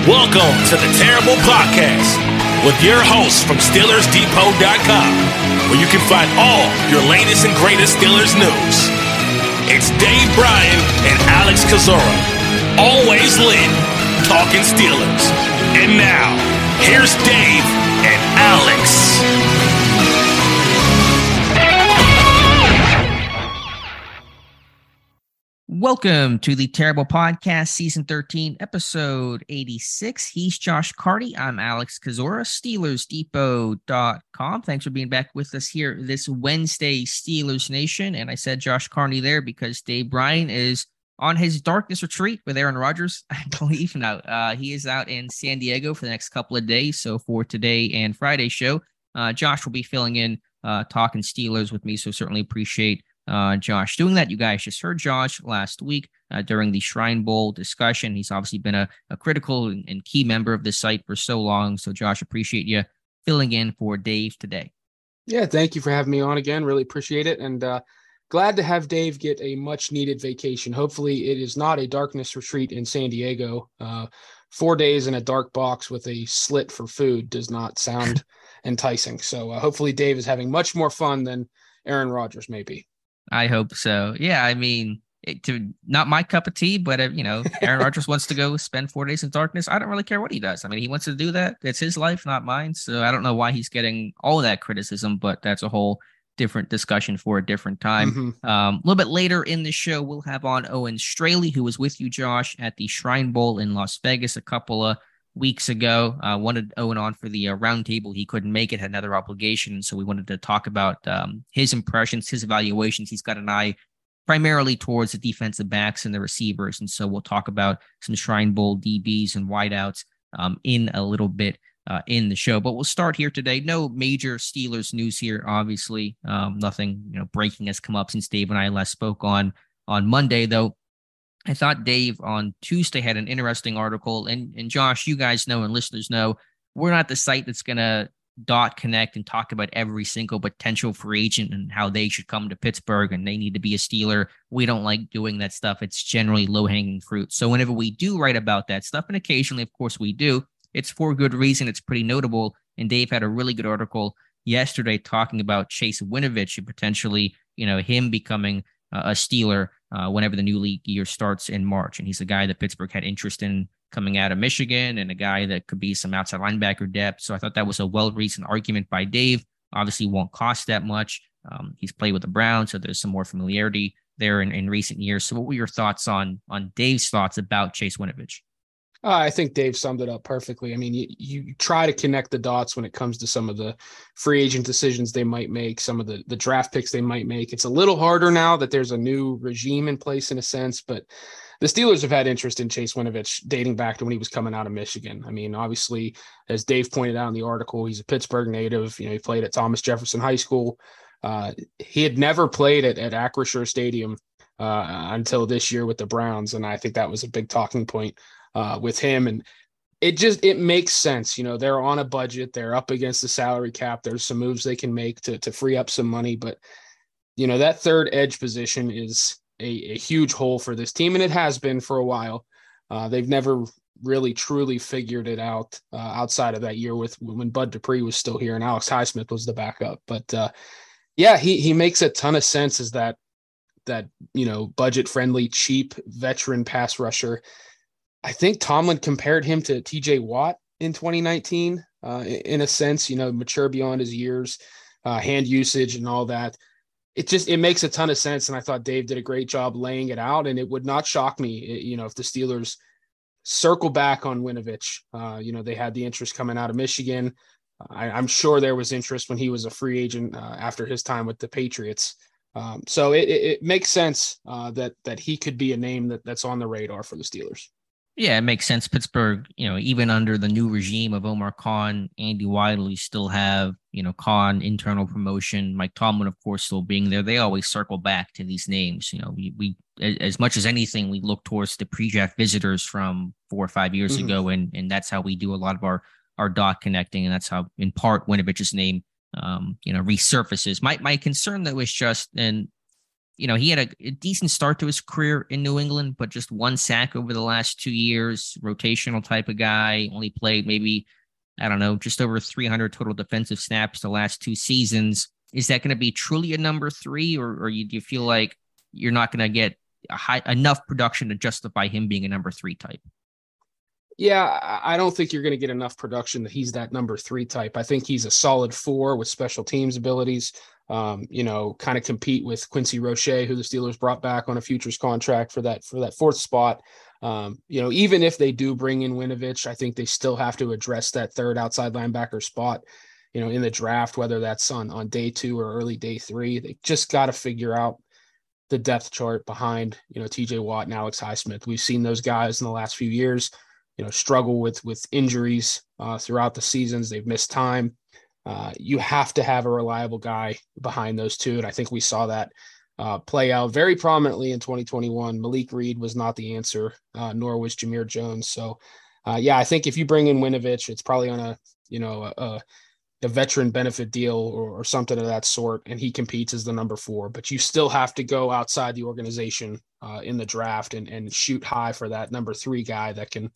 Welcome to the Terrible Podcast with your hosts from SteelersDepot.com, where you can find all your latest and greatest Steelers news. It's Dave Bryan and Alex Kozora, always lit, talking Steelers. And now, here's Dave and Alex. Welcome to the Terrible Podcast, Season 13, Episode 86. He's Josh Carney. I'm Alex Kozora, SteelersDepot.com. Thanks for being back with us here this Wednesday, Steelers Nation. And I said Josh Carney there because Dave Bryan is on his darkness retreat with Aaron Rodgers, I believe. Now, he is out in San Diego for the next couple of days. So for today and Friday's show, Josh will be filling in, talking Steelers with me. So certainly appreciate Josh doing that. You guys just heard Josh last week during the Shrine Bowl discussion. He's obviously been a critical and key member of this site for so long. So Josh, appreciate you filling in for Dave today. Yeah, thank you for having me on again. Really appreciate it. And glad to have Dave get a much needed vacation. Hopefully it is not a darkness retreat in San Diego. 4 days in a dark box with a slit for food does not sound enticing. So hopefully Dave is having much more fun than Aaron Rodgers may be. I hope so. Yeah, I mean, not my cup of tea, but Aaron Rodgers wants to go spend 4 days in darkness. I don't really care what he does. I mean, he wants to do that. It's his life, not mine. So I don't know why he's getting all of that criticism, but that's a whole different discussion for a different time. Mm-hmm. A little bit later in the show, we'll have on Owen Straley, who was with you, Josh, at the Shrine Bowl in Las Vegas a couple of weeks ago. Wanted Owen on for the roundtable. He couldn't make it, had another obligation. So we wanted to talk about his impressions, his evaluations. He's got an eye primarily towards the defensive backs and the receivers. And so we'll talk about some Shrine Bowl DBs and wideouts in a little bit in the show. But we'll start here today. No major Steelers news here, obviously. Nothing breaking has come up since Dave and I last spoke on Monday, though. I thought Dave on Tuesday had an interesting article, and Josh, you guys know and listeners know, we're not the site that's going to connect and talk about every single potential free agent and how they should come to Pittsburgh and they need to be a Steeler. We don't like doing that stuff. It's generally low-hanging fruit. So whenever we do write about that stuff, and occasionally, of course, we do, it's for good reason. It's pretty notable, and Dave had a really good article yesterday talking about Chase Winovich and potentially, him becoming a Steeler whenever the new league year starts in March. And he's a guy that Pittsburgh had interest in coming out of Michigan and a guy that could be some outside linebacker depth. So I thought that was a well-reasoned argument by Dave. Obviously won't cost that much. He's played with the Browns, so there's some more familiarity there in recent years. So what were your thoughts on Dave's thoughts about Chase Winovich? I think Dave summed it up perfectly. I mean, you try to connect the dots when it comes to some of the free agent decisions they might make, some of the draft picks they might make. It's a little harder now that there's a new regime in place in a sense, but the Steelers have had interest in Chase Winovich dating back to when he was coming out of Michigan. I mean, obviously, as Dave pointed out in the article, he's a Pittsburgh native. He played at Thomas Jefferson High School. He had never played at Acrisure Stadium until this year with the Browns, and I think that was a big talking point with him. And it makes sense. They're on a budget, they're up against the salary cap. There's some moves they can make to free up some money, but that third edge position is a huge hole for this team. And it has been for a while. They've never really truly figured it out outside of that year when Bud Dupree was still here and Alex Highsmith was the backup. But he makes a ton of sense as that budget friendly, cheap veteran pass rusher. I think Tomlin compared him to TJ Watt in 2019, in a sense, mature beyond his years, hand usage and all that. It makes a ton of sense. And I thought Dave did a great job laying it out, and it would not shock me, if the Steelers circle back on Winovich. They had the interest coming out of Michigan. I'm sure there was interest when he was a free agent after his time with the Patriots. So it makes sense that he could be a name that's on the radar for the Steelers. Yeah, it makes sense. Pittsburgh, even under the new regime of Omar Khan, Andy Wiley still have, Khan, internal promotion, Mike Tomlin, of course, still being there. They always circle back to these names. We as much as anything, we look towards the pre-draft visitors from 4 or 5 years ago, and that's how we do a lot of our dot connecting, and that's how, in part, Winovich's name, resurfaces. My concern, though, is just, and he had a decent start to his career in New England, but just one sack over the last 2 years, rotational type of guy, only played maybe, I don't know, just over 300 total defensive snaps the last 2 seasons. Is that going to be truly a number 3, or do you feel like you're not going to get enough production to justify him being a number 3 type? Yeah, I don't think you're going to get enough production that he's that number 3 type. I think he's a solid 4 with special teams abilities. Kind of compete with Quincy Roche, who the Steelers brought back on a futures contract for that 4th spot. Even if they do bring in Winovich, I think they still have to address that 3rd outside linebacker spot, in the draft, whether that's on day 2 or early day 3. They just got to figure out the depth chart behind, TJ Watt and Alex Highsmith. We've seen those guys in the last few years, struggle with injuries throughout the seasons. They've missed time. You have to have a reliable guy behind those two. And I think we saw that play out very prominently in 2021. Malik Reed was not the answer, nor was Jameer Jones. So, I think if you bring in Winovich, it's probably on a veteran benefit deal or something of that sort, and he competes as the number 4. But you still have to go outside the organization in the draft and shoot high for that number 3 guy that can,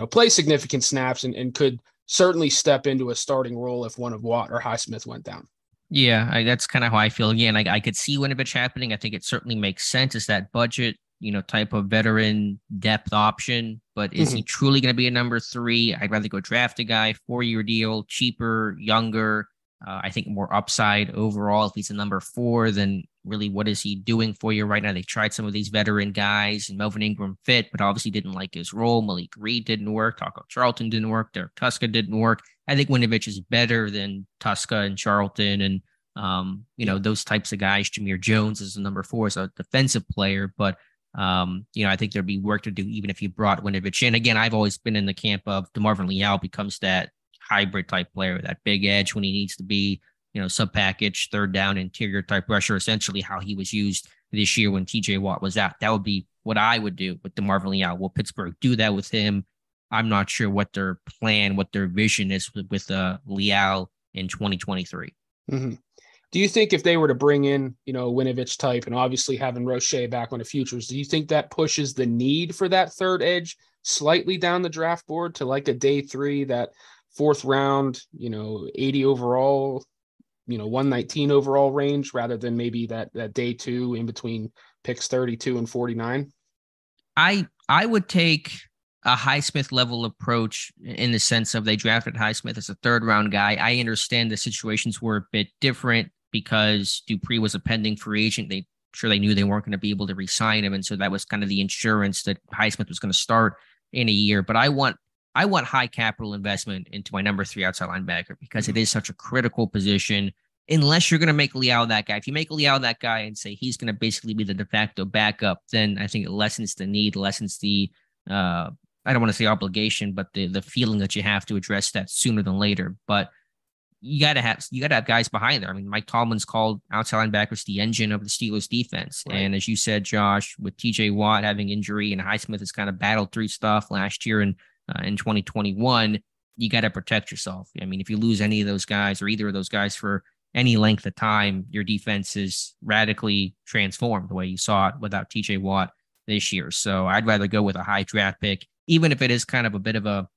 play significant snaps and could certainly step into a starting role if one of Watt or Highsmith went down. Yeah, that's kind of how I feel. Again, I could see Winovich happening. I think it certainly makes sense as that budget, type of veteran depth option. But is he truly going to be a number 3? I'd rather go draft a guy, 4-year deal, cheaper, younger. I think more upside overall if he's a number 4 than really what is he doing for you right now. They tried some of these veteran guys, and Melvin Ingram fit, but obviously didn't like his role. Malik Reed didn't work. Taco Charlton didn't work. Derek Tuska didn't work. I think Winovich is better than Tuska and Charlton and, those types of guys. Jameer Jones is a number 4 as a defensive player, but I think there'd be work to do even if you brought Winovich in. Again, I've always been in the camp of DeMarvin Leal becomes that hybrid type player, that big edge when he needs to be, sub package, 3rd down, interior type rusher, essentially how he was used this year when TJ Watt was out. That would be what I would do with DeMarvin Leal. Will Pittsburgh do that with him? I'm not sure what their plan, what their vision is with Leal in 2023. Mm-hmm. Do you think if they were to bring in, Winovich type and obviously having Roche back on the futures, do you think that pushes the need for that 3rd edge slightly down the draft board to like a day 3, that 4th round, 80 overall, 119 overall range rather than maybe that day 2 in between picks 32 and 49? I would take a Highsmith level approach in the sense of they drafted Highsmith as a 3rd round guy. I understand the situations were a bit different because Dupree was a pending free agent. They knew they weren't going to be able to re-sign him. And so that was kind of the insurance that Highsmith was going to start in a year. But I want high capital investment into my number 3 outside linebacker because it is such a critical position. Unless you're going to make Leal that guy. If you make Leal that guy and say he's going to basically be the de facto backup, then I think it lessens the need, lessens the, I don't want to say obligation, but the feeling that you have to address that sooner than later. But you got to have guys behind there. I mean, Mike Tomlin's called outside linebackers the engine of the Steelers defense. Right. And as you said, Josh, with TJ Watt having injury and Highsmith has kind of battled through stuff last year and in 2021, you got to protect yourself. I mean, if you lose any of those guys or either of those guys for any length of time, your defense is radically transformed the way you saw it without TJ Watt this year. So I'd rather go with a high draft pick, even if it is kind of a bit of a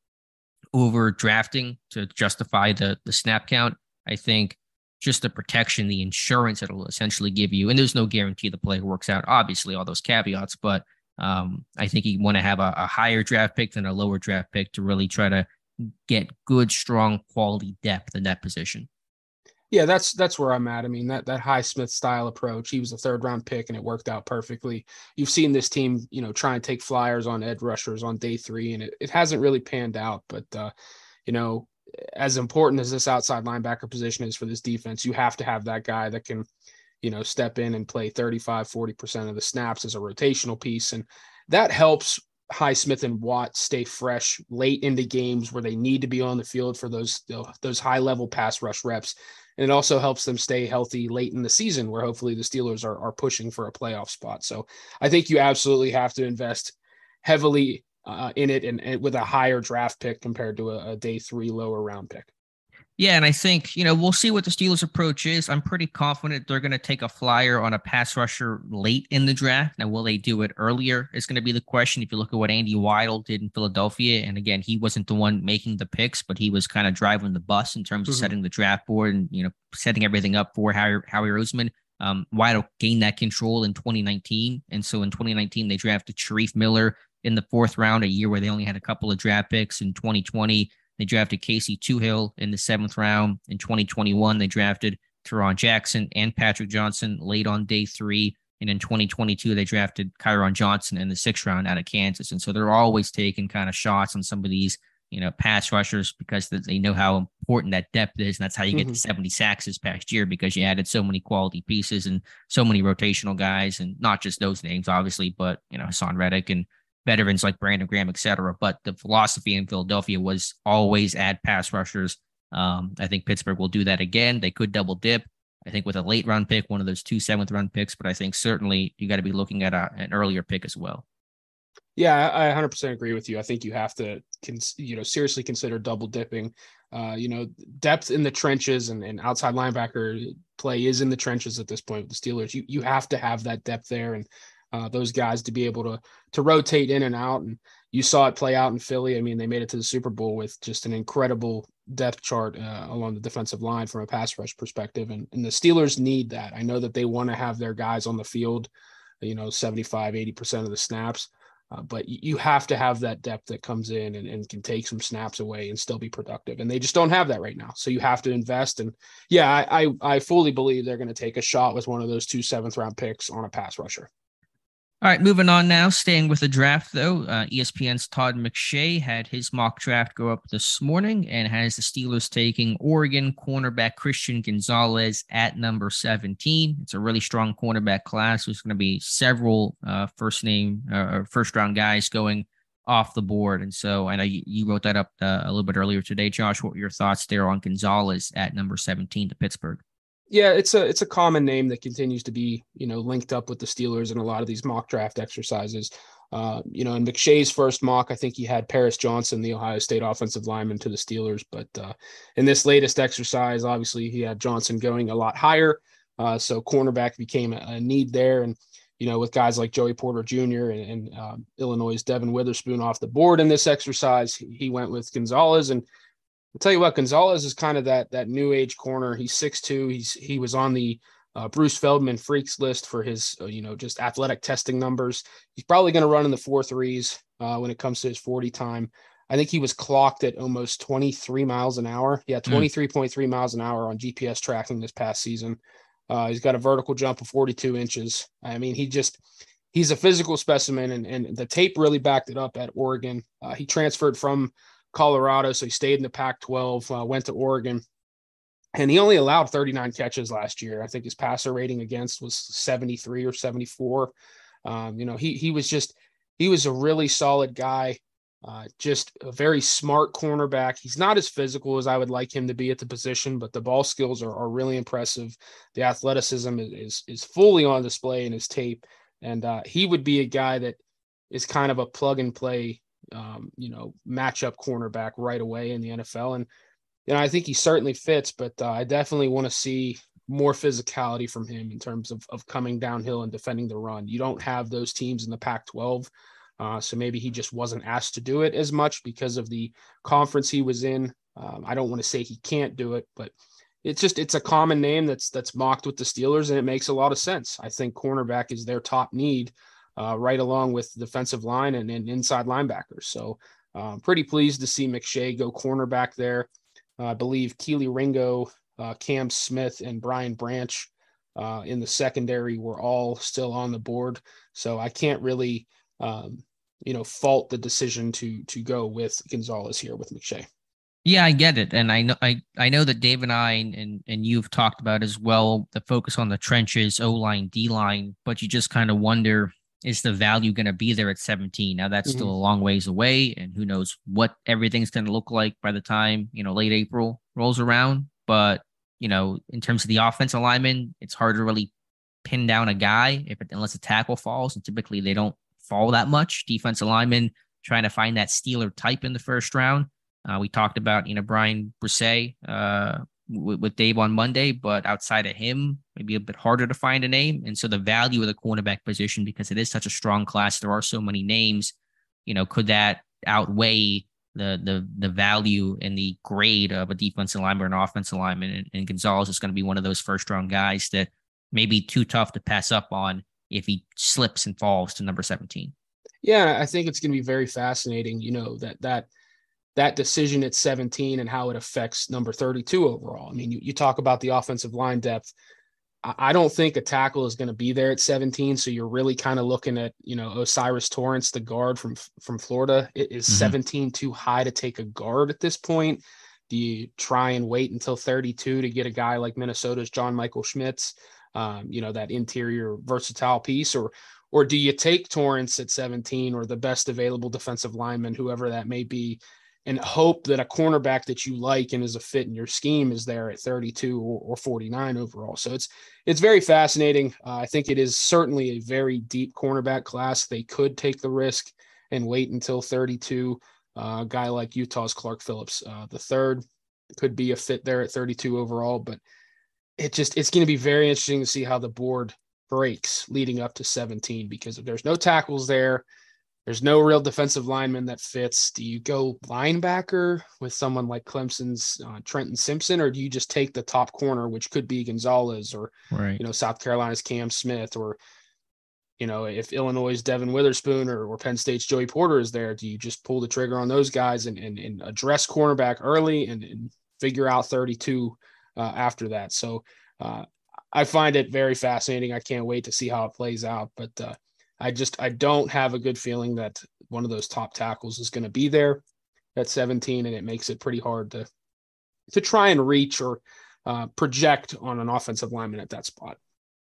over drafting to justify the snap count. I think just the protection, the insurance it'll essentially give you, and there's no guarantee the player works out, obviously, all those caveats, but I think you want to have a higher draft pick than a lower draft pick to really try to get good, strong, quality depth in that position. Yeah, that's where I'm at. I mean, that Highsmith style approach, he was a 3rd round pick and it worked out perfectly. You've seen this team, try and take flyers on edge rushers on day 3, and it hasn't really panned out. But, as important as this outside linebacker position is for this defense, you have to have that guy that can, step in and play 35-40% of the snaps as a rotational piece. And that helps Highsmith and Watt stay fresh late into games where they need to be on the field for those high level pass rush reps. And it also helps them stay healthy late in the season where hopefully the Steelers are pushing for a playoff spot. So I think you absolutely have to invest heavily in it and with a higher draft pick compared to a day 3 lower round pick. Yeah, and I think, we'll see what the Steelers' approach is. I'm pretty confident they're going to take a flyer on a pass rusher late in the draft. Now, will they do it earlier? Is going to be the question. If you look at what Andy Weidl did in Philadelphia, and again, he wasn't the one making the picks, but he was kind of driving the bus in terms of setting the draft board and, setting everything up for Howie Roseman. Weidl gained that control in 2019. And so in 2019, they drafted Sharif Miller in the 4th round, a year where they only had a couple of draft picks. In 2020, they drafted Casey Toohill in the 7th round. In 2021, they drafted Teron Jackson and Patrick Johnson late on day 3. And in 2022, they drafted Kyron Johnson in the 6th round out of Kansas. And so they're always taking kind of shots on some of these, pass rushers because they know how important that depth is. And that's how you get to 70 sacks this past year, because you added so many quality pieces and so many rotational guys, and not just those names, obviously, but, Hassan Reddick and veterans like Brandon Graham, et cetera. But the philosophy in Philadelphia was always add pass rushers. I think Pittsburgh will do that again. They could double dip, I think, with a late round pick, one of those 2 7th round picks. But I think certainly you got to be looking at an earlier pick as well. Yeah, I 100% agree with you. I think you have to, seriously consider double dipping. Depth in the trenches and outside linebacker play is in the trenches at this point with the Steelers. You have to have that depth there, and those guys to be able to rotate in and out. And you saw it play out in Philly. I mean, they made it to the Super Bowl with just an incredible depth chart along the defensive line from a pass rush perspective. And the Steelers need that. I know that they want to have their guys on the field, 75, 80% of the snaps. But you have to have that depth that comes in and can take some snaps away and still be productive. And they just don't have that right now. So you have to invest. And yeah, I fully believe they're going to take a shot with one of those 2 7th round picks on a pass rusher. All right, moving on now, staying with the draft, though. ESPN's Todd McShay had his mock draft go up this morning and has the Steelers taking Oregon cornerback Christian Gonzalez at number 17. It's a really strong cornerback class. There's going to be several first-round guys going off the board. And so I know you wrote that up a little bit earlier today, Josh. What were your thoughts there on Gonzalez at number 17 to Pittsburgh? Yeah, it's a common name that continues to be, linked up with the Steelers in a lot of these mock draft exercises. In McShay's first mock, I think he had Paris Johnson, the Ohio State offensive lineman, to the Steelers. But in this latest exercise, obviously he had Johnson going a lot higher. So cornerback became a need there. And, with guys like Joey Porter Jr. and Illinois' Devin Witherspoon off the board in this exercise, he went with Gonzalez. And I'll tell you what, Gonzalez is kind of that new age corner. He's 6'2". He was on the Bruce Feldman freaks list for his, just athletic testing numbers. He's probably going to run in the 4.3s when it comes to his 40 time. I think he was clocked at almost 23 miles an hour. Yeah, 23.3 miles an hour on GPS tracking this past season. He's got a vertical jump of 42 inches. I mean, he's a physical specimen, and the tape really backed it up at Oregon. He transferred from Colorado, so he stayed in the Pac-12, went to Oregon, and he only allowed 39 catches last year. I think his passer rating against was 73 or 74. He was a really solid guy, just a very smart cornerback. He's not as physical as I would like him to be at the position, but the ball skills are really impressive. The athleticism is fully on display in his tape, and he would be a guy that is kind of a plug and play matchup cornerback right away in the NFL. And, I think he certainly fits, but I definitely want to see more physicality from him in terms of coming downhill and defending the run. You don't have those teams in the Pac-12. So maybe he just wasn't asked to do it as much because of the conference he was in. I don't want to say he can't do it, but it's a common name that's mocked with the Steelers, and it makes a lot of sense. I think cornerback is their top need, right along with defensive line and inside linebackers. So pretty pleased to see McShay go cornerback there. I believe Keely Ringo, Cam Smith, and Brian Branch in the secondary were all still on the board. So I can't really, fault the decision to go with Gonzalez here with McShay. Yeah, I get it. And I know that Dave and I and you've talked about as well, the focus on the trenches, O-line, D-line, but you just kind of wonder, is the value going to be there at 17? Now that's still a long ways away, and who knows what everything's going to look like by the time, late April rolls around. But, in terms of the offensive lineman, it's hard to really pin down a guy unless a tackle falls, and typically they don't fall that much. Defensive lineman, trying to find that Steeler type in the first round. We talked about, Brian Brisset with Dave on Monday, but outside of him, maybe a bit harder to find a name. And so the value of the cornerback position, because it is such a strong class, there are so many names, could that outweigh the value and the grade of a defensive lineman or an offensive lineman? And Gonzalez is going to be one of those first-round guys that may be too tough to pass up on if he slips and falls to number 17. Yeah, I think it's going to be very fascinating, that decision at 17 and how it affects number 32 overall. I mean, you talk about the offensive line depth. I don't think a tackle is going to be there at 17. So you're really kind of looking at, Osiris Torrance, the guard from Florida. Is 17 too high to take a guard at this point? Do you try and wait until 32 to get a guy like Minnesota's John Michael Schmitz, that interior versatile piece? Or do you take Torrance at 17 or the best available defensive lineman, whoever that may be, and hope that a cornerback that you like and is a fit in your scheme is there at 32 or 49 overall? So it's very fascinating. I think it is certainly a very deep cornerback class. They could take the risk and wait until 32. A guy like Utah's Clark Phillips, the third, could be a fit there at 32 overall, but it's going to be very interesting to see how the board breaks leading up to 17, because if there's no tackles there, there's no real defensive lineman that fits. Do you go linebacker with someone like Clemson's Trenton Simpson, or do you just take the top corner, which could be Gonzalez or, right, South Carolina's Cam Smith, or, if Illinois' Devin Witherspoon or Penn State's Joey Porter is there, do you just pull the trigger on those guys and address cornerback early and figure out 32 after that? So I find it very fascinating. I can't wait to see how it plays out, but I don't have a good feeling that one of those top tackles is going to be there at 17, and it makes it pretty hard to try and reach or project on an offensive lineman at that spot.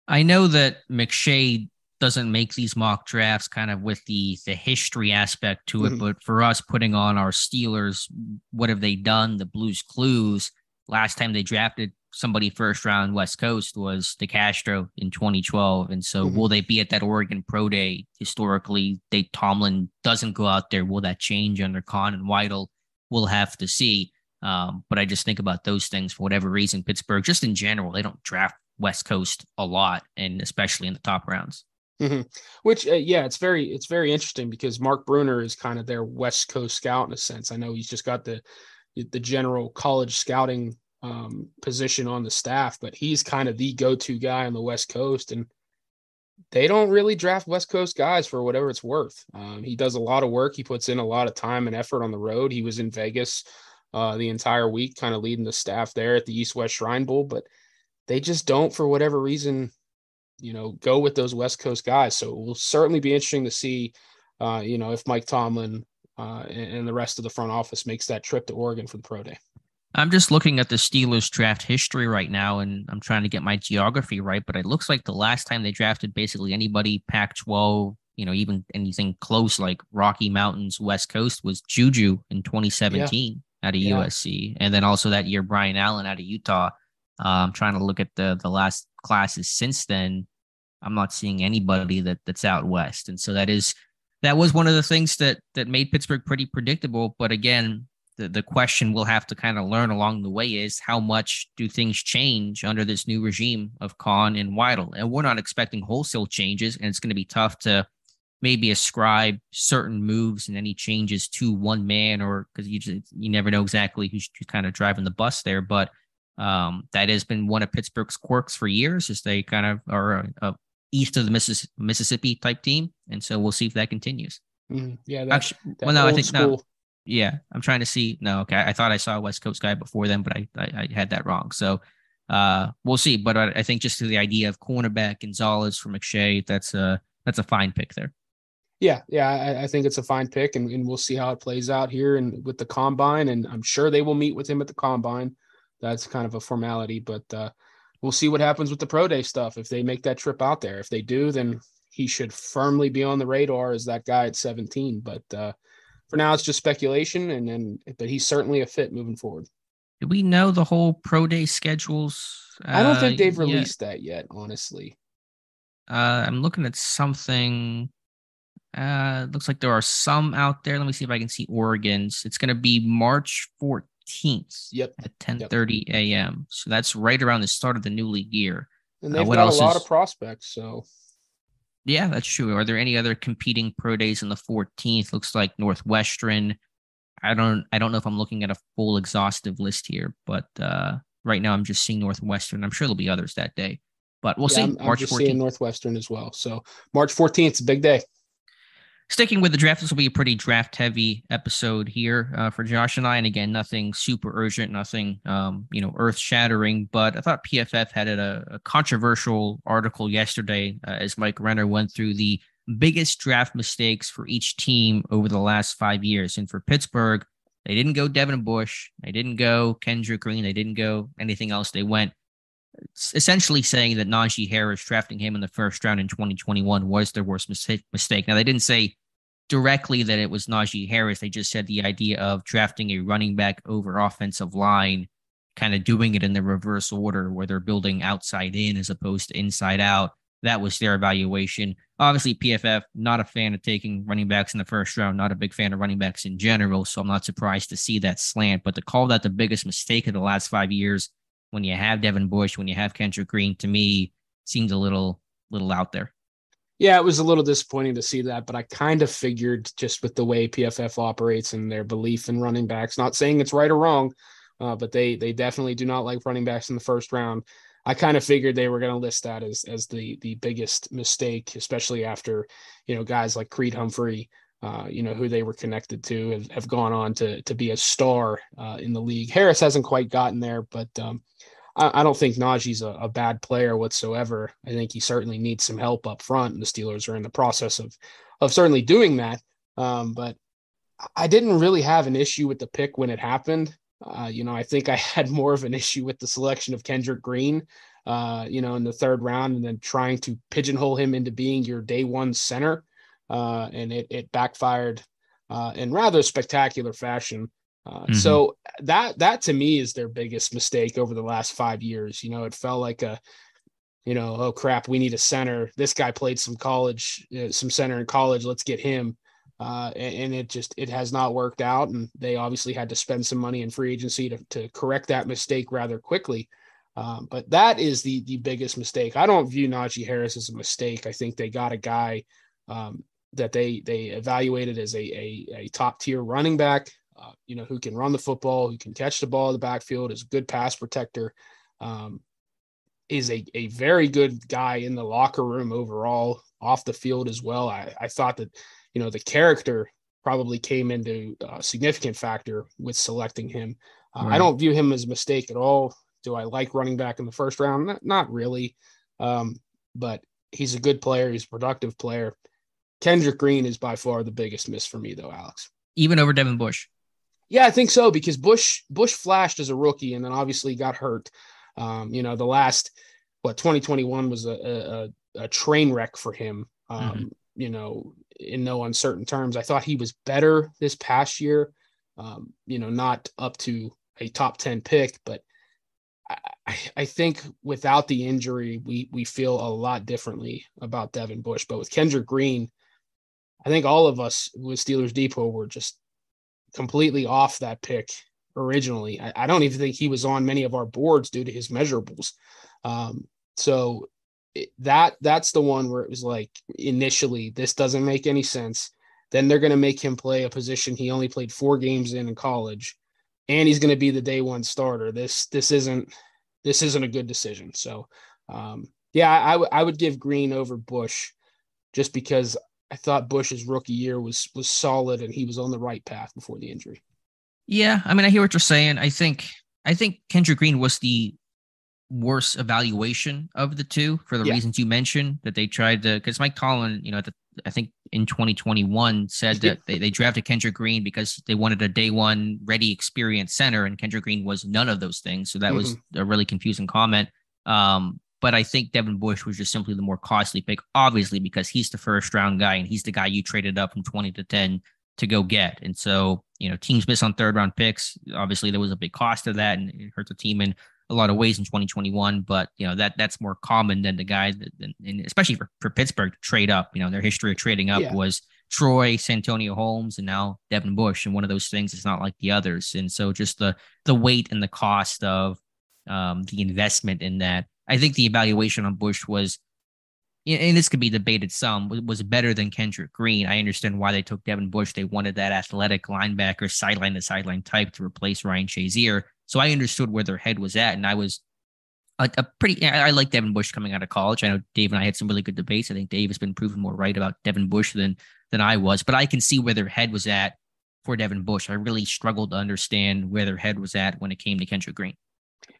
I know that McShay doesn't make these mock drafts kind of with the history aspect to it, but for us putting on our Steelers, what have they done? The Blues Clues. Last time they drafted somebody first round West Coast was DeCastro in 2012. And so will they be at that Oregon Pro Day? Historically, Tomlin doesn't go out there. Will that change under Kahn and Weidl? We'll have to see. But I just think about those things for whatever reason. Pittsburgh, just in general, they don't draft West Coast a lot, and especially in the top rounds. Which, it's very interesting because Mark Bruner is kind of their West Coast scout in a sense. I know he's just got the general college scouting position on the staff, but he's kind of the go-to guy on the West Coast, and they don't really draft West Coast guys for whatever it's worth. He does a lot of work. He puts in a lot of time and effort on the road. He was in Vegas the entire week, kind of leading the staff there at the East-West Shrine Bowl, but they just don't, for whatever reason, go with those West Coast guys. So it will certainly be interesting to see, if Mike Tomlin and the rest of the front office makes that trip to Oregon for the Pro Day. I'm just looking at the Steelers draft history right now, and I'm trying to get my geography right, but it looks like the last time they drafted basically anybody Pac-12, even anything close like Rocky Mountains, West Coast, was Juju in 2017 out of USC. And then also that year, Brian Allen out of Utah. I'm trying to look at the last classes since then. I'm not seeing anybody that's out West. And so that was one of the things that made Pittsburgh pretty predictable. But again, the question we'll have to kind of learn along the way is how much do things change under this new regime of Kahn and Weidl? And we're not expecting wholesale changes, and it's going to be tough to maybe ascribe certain moves and any changes to one man, or because you never know exactly who's kind of driving the bus there. But that has been one of Pittsburgh's quirks for years, is they kind of are a east of the Mississippi type team. And so we'll see if that continues. Yeah. I think school. No. Yeah, I'm trying to see. No, okay. I thought I saw a West Coast guy before them, but I had that wrong. So we'll see. But I think just to the idea of cornerback Gonzalez for McShay, that's a fine pick there. Yeah, I think it's a fine pick, and we'll see how it plays out here and with the combine. And I'm sure they will meet with him at the combine. That's kind of a formality, but we'll see what happens with the Pro Day stuff if they make that trip out there. If they do, then he should firmly be on the radar as that guy at 17. But for now, it's just speculation, but he's certainly a fit moving forward. Do we know the whole Pro Day schedules? I don't think they've released that yet, honestly. I'm looking at something. Looks like there are some out there. Let me see if I can see Oregon's. It's going to be March 14th at 10:30 a.m. So that's right around the start of the new league year. And they've got a lot of prospects, so. Yeah, that's true. Are there any other competing pro days on the 14th? Looks like Northwestern. I don't know if I'm looking at a full exhaustive list here, but right now I'm just seeing Northwestern. I'm sure there'll be others that day, but we'll see. I'm just seeing Northwestern as well. So March 14th is a big day. Sticking with the draft, this will be a pretty draft-heavy episode here for Josh and I. And again, nothing super urgent, nothing earth-shattering. But I thought PFF had a controversial article yesterday as Mike Renner went through the biggest draft mistakes for each team over the last 5 years. And for Pittsburgh, they didn't go Devin Bush, they didn't go Kendrick Green, they didn't go anything else. They went essentially saying that Najee Harris drafting him in the first round in 2021 was their worst mistake. Now, they didn't say directly that it was Najee Harris. They just said the idea of drafting a running back over offensive line, kind of doing it in the reverse order where they're building outside in as opposed to inside out. That was their evaluation. Obviously, PFF, not a fan of taking running backs in the first round, not a big fan of running backs in general, so I'm not surprised to see that slant. But to call that the biggest mistake of the last 5 years, when you have Devin Bush, when you have Kendrick Green, to me, seems a little out there. Yeah, it was a little disappointing to see that, but I kind of figured just with the way PFF operates and their belief in running backs, not saying it's right or wrong, but they definitely do not like running backs in the first round. I kind of figured they were going to list that as the biggest mistake, especially after, guys like Creed Humphrey, who they were connected to have gone on to be a star in the league. Harris hasn't quite gotten there, but I don't think Najee's a bad player whatsoever. I think he certainly needs some help up front, and the Steelers are in the process of certainly doing that. But I didn't really have an issue with the pick when it happened. I think I had more of an issue with the selection of Kendrick Green, in the third round, and then trying to pigeonhole him into being your day one center. And it backfired in rather spectacular fashion. So that to me is their biggest mistake over the last 5 years. It felt like oh crap, we need a center. This guy played some center in college. Let's get him. And it has not worked out. And they obviously had to spend some money in free agency to correct that mistake rather quickly. But that is the biggest mistake. I don't view Najee Harris as a mistake. I think they got a guy that they evaluated as a top tier running back. Who can run the football, who can catch the ball in the backfield, is a good pass protector, is a very good guy in the locker room overall, off the field as well. I thought that, the character probably came into a significant factor with selecting him. Right. I don't view him as a mistake at all. Do I like running back in the first round? Not really. But he's a good player. He's a productive player. Kendrick Green is by far the biggest miss for me, though, Alex. Even over Devin Bush? Yeah, I think so, because Bush flashed as a rookie and then obviously got hurt. The last 2021 was a train wreck for him. In no uncertain terms. I thought he was better this past year. Not up to a top 10 pick, but I think without the injury, we feel a lot differently about Devin Bush. But with Kendrick Green, I think all of us with Steelers Depot were just completely off that pick originally. I don't even think he was on many of our boards due to his measurables. So that's the one where it was like, initially, this doesn't make any sense. Then they're going to make him play a position he only played 4 games in college, and he's going to be the day one starter. This isn't a good decision. So, I would give Green over Bush just because I thought Bush's rookie year was solid and he was on the right path before the injury. Yeah, I mean, I hear what you're saying. I think Kendrick Green was the worse evaluation of the two for the reasons you mentioned, that they tried to, because Mike Tomlin, I think in 2021 said that they drafted Kendrick Green because they wanted a day one ready experienced center, and Kendrick Green was none of those things. So that was a really confusing comment. But I think Devin Bush was just simply the more costly pick, obviously, because he's the first round guy and he's the guy you traded up from 20 to 10 to go get. And so, teams miss on third round picks. Obviously, there was a big cost of that, and it hurt the team in a lot of ways in 2021. But, that's more common than the guy and especially for Pittsburgh to trade up. Their history of trading up was Troy, Santonio Holmes, and now Devin Bush. And one of those things is not like the others. And so just the weight and the cost of the investment in that. I think the evaluation on Bush was, and this could be debated some, was better than Kendrick Green. I understand why they took Devin Bush. They wanted that athletic linebacker, sideline to sideline type to replace Ryan Shazier. So I understood where their head was at. And I was I like Devin Bush coming out of college. I know Dave and I had some really good debates. I think Dave has been proven more right about Devin Bush than I was, but I can see where their head was at for Devin Bush. I really struggled to understand where their head was at when it came to Kendrick Green.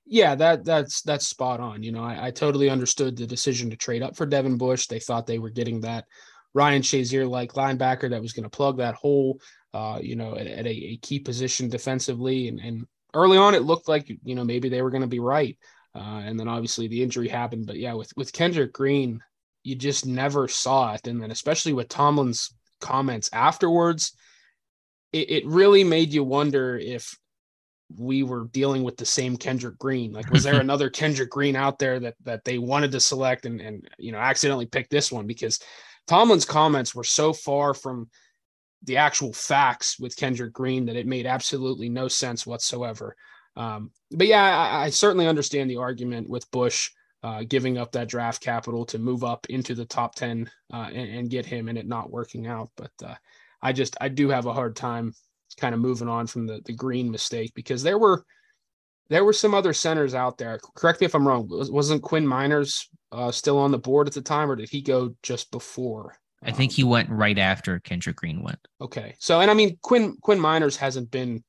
Yeah, that's spot on. I totally understood the decision to trade up for Devin Bush. They thought they were getting that Ryan Shazier-like linebacker that was going to plug that hole, at a key position defensively. And early on, it looked like, maybe they were going to be right. And then obviously the injury happened. But yeah, with Kendrick Green, you just never saw it. And then especially with Tomlin's comments afterwards, it really made you wonder if we were dealing with the same Kendrick Green. Like, was there another Kendrick Green out there that they wanted to select and accidentally picked this one? Because Tomlin's comments were so far from the actual facts with Kendrick Green that it made absolutely no sense whatsoever. But yeah, I certainly understand the argument with Bush giving up that draft capital to move up into the top 10 and get him, and it not working out. But I do have a hard time kind of moving on from the Green mistake, because there were some other centers out there. Correct me if I'm wrong. Wasn't Quinn Miners still on the board at the time, or did he go just before? I think he went right after Kendrick Green went. Okay. So, and I mean, Quinn Miners hasn't been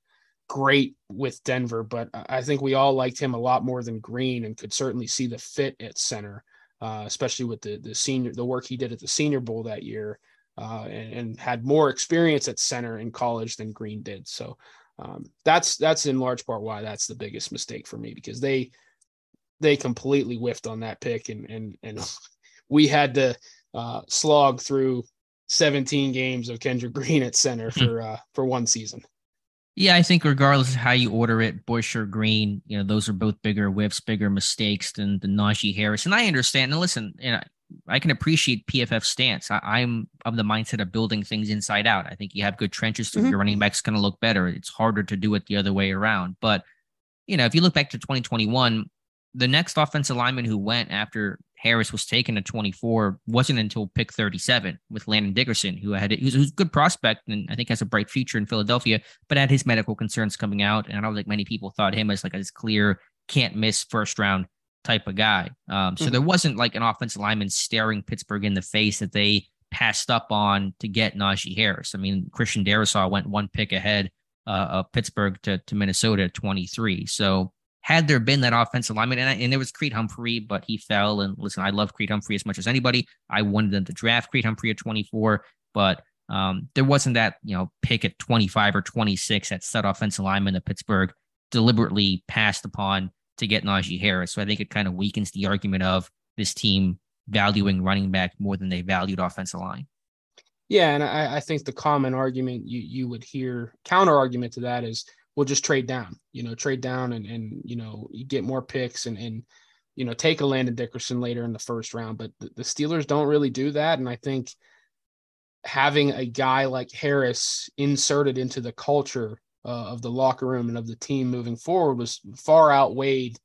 great with Denver, but I think we all liked him a lot more than Green, and could certainly see the fit at center, especially with the work he did at the Senior Bowl that year, and had more experience at center in college than Green did. So that's in large part why that's the biggest mistake for me, because they completely whiffed on that pick, and we had to slog through 17 games of Kendrick Green at center for one season. Yeah, I think regardless of how you order it, Bush or Green, those are both bigger whiffs, bigger mistakes than Najee Harris. And I understand. And listen, I can appreciate PFF's stance. I'm of the mindset of building things inside out. I think you have good trenches, so your running back's going to look better. It's harder to do it the other way around. But, if you look back to 2021, the next offensive lineman who went after Harris was taken at 24 wasn't until pick 37 with Landon Dickerson, who's a good prospect and I think has a bright future in Philadelphia, but had his medical concerns coming out. And I don't think many people thought him as like a clear can't miss first round type of guy. So there wasn't like an offensive lineman staring Pittsburgh in the face that they passed up on to get Najee Harris. I mean, Christian Darrisaw went one pick ahead of Pittsburgh to Minnesota at 23. So had there been that offensive lineman, and there was Creed Humphrey, but he fell. And listen, I love Creed Humphrey as much as anybody. I wanted them to draft Creed Humphrey at 24, but there wasn't that pick at 25 or 26 that stud offensive lineman that Pittsburgh deliberately passed upon to get Najee Harris. So I think it kind of weakens the argument of this team valuing running back more than they valued offensive line. Yeah, and I think the common argument you would hear, counter argument to that is, we'll just trade down, and you get more picks and take a Landon Dickerson later in the first round. But the Steelers don't really do that. And I think having a guy like Harris inserted into the culture of the locker room and of the team moving forward was far outweighed,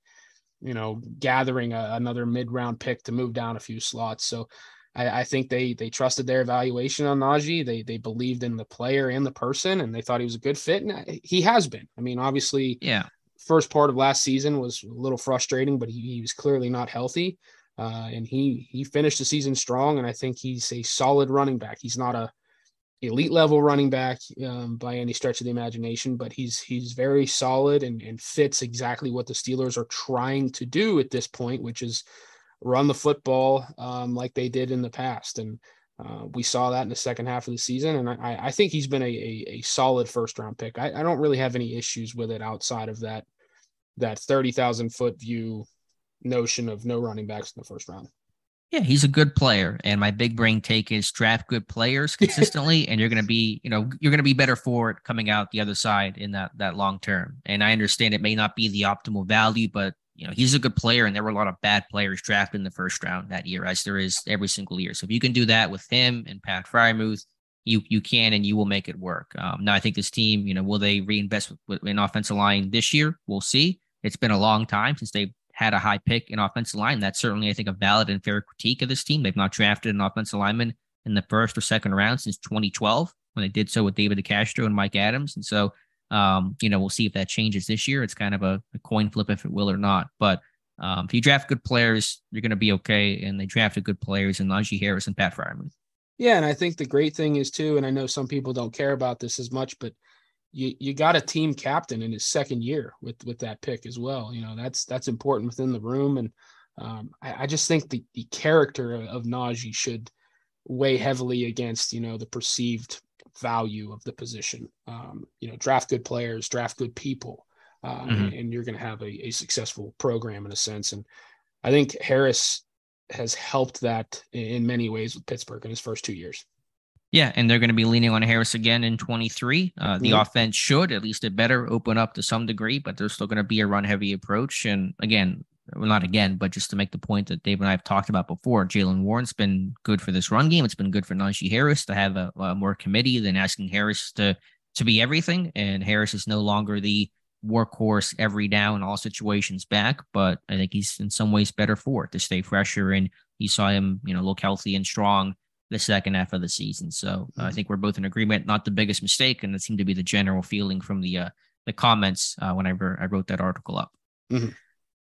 gathering another mid-round pick to move down a few slots. So I think they trusted their evaluation on Najee. They believed in the player and the person, and they thought he was a good fit. And he has been. I mean, obviously, first part of last season was a little frustrating, but he was clearly not healthy. And he finished the season strong. And I think he's a solid running back. He's not a elite level running back by any stretch of the imagination, but he's very solid and fits exactly what the Steelers are trying to do at this point, which is run the football like they did in the past. And we saw that in the second half of the season. And I think he's been a solid first round pick. I don't really have any issues with it outside of that 30,000 foot view notion of no running backs in the first round. Yeah, he's a good player. And my big brain take is draft good players consistently. And you're going to be better for it coming out the other side in that long term. And I understand it may not be the optimal value, but he's a good player, and there were a lot of bad players drafted in the first round that year, as there is every single year. So if you can do that with him and Pat Freiermuth, you can and you will make it work. Now, I think this team, will they reinvest in offensive line this year? We'll see. It's been a long time since they've had a high pick in offensive line. That's certainly, I think, a valid and fair critique of this team. They've not drafted an offensive lineman in the first or second round since 2012 when they did so with David DeCastro and Mike Adams. And so, we'll see if that changes this year. It's kind of a coin flip if it will or not. But if you draft good players, you're going to be okay. And they drafted good players in Najee Harris and Pat Freiermuth. Yeah, and I think the great thing is too, and I know some people don't care about this as much, but you got a team captain in his second year with that pick as well. That's important within the room. And I just think the character of Najee should weigh heavily against, the perceived value of the position. Draft good players, draft good people, and you're going to have a successful program in a sense. And I think Harris has helped that in many ways with Pittsburgh in his first 2 years. Yeah, and they're going to be leaning on Harris again in 23. The offense should, at least it better, open up to some degree, but there's still going to be a run-heavy approach. And again, well, not again, but just to make the point that Dave and I have talked about before, Jaylen Warren's been good for this run game. It's been good for Najee Harris to have a more committee than asking Harris to be everything. And Harris is no longer the workhorse every down, all situations back, but I think he's in some ways better for it to stay fresher. And you saw him, look healthy and strong the second half of the season. So I think we're both in agreement, not the biggest mistake. And it seemed to be the general feeling from the comments whenever I wrote that article up. Mm-hmm.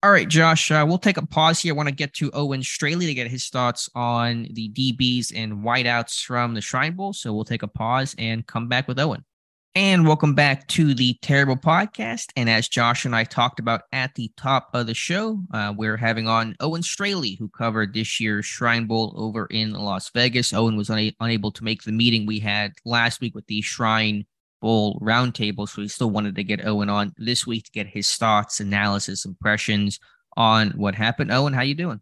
All right, Josh, we'll take a pause here. I want to get to Owen Straley to get his thoughts on the DBs and wideouts from the Shrine Bowl. So we'll take a pause and come back with Owen. And welcome back to the Terrible Podcast. And as Josh and I talked about at the top of the show, we're having on Owen Straley, who covered this year's Shrine Bowl over in Las Vegas. Owen was unable to make the meeting we had last week with the Shrine Bowl roundtable, so we still wanted to get Owen on this week to get his thoughts, analysis, impressions on what happened. Owen, how you doing?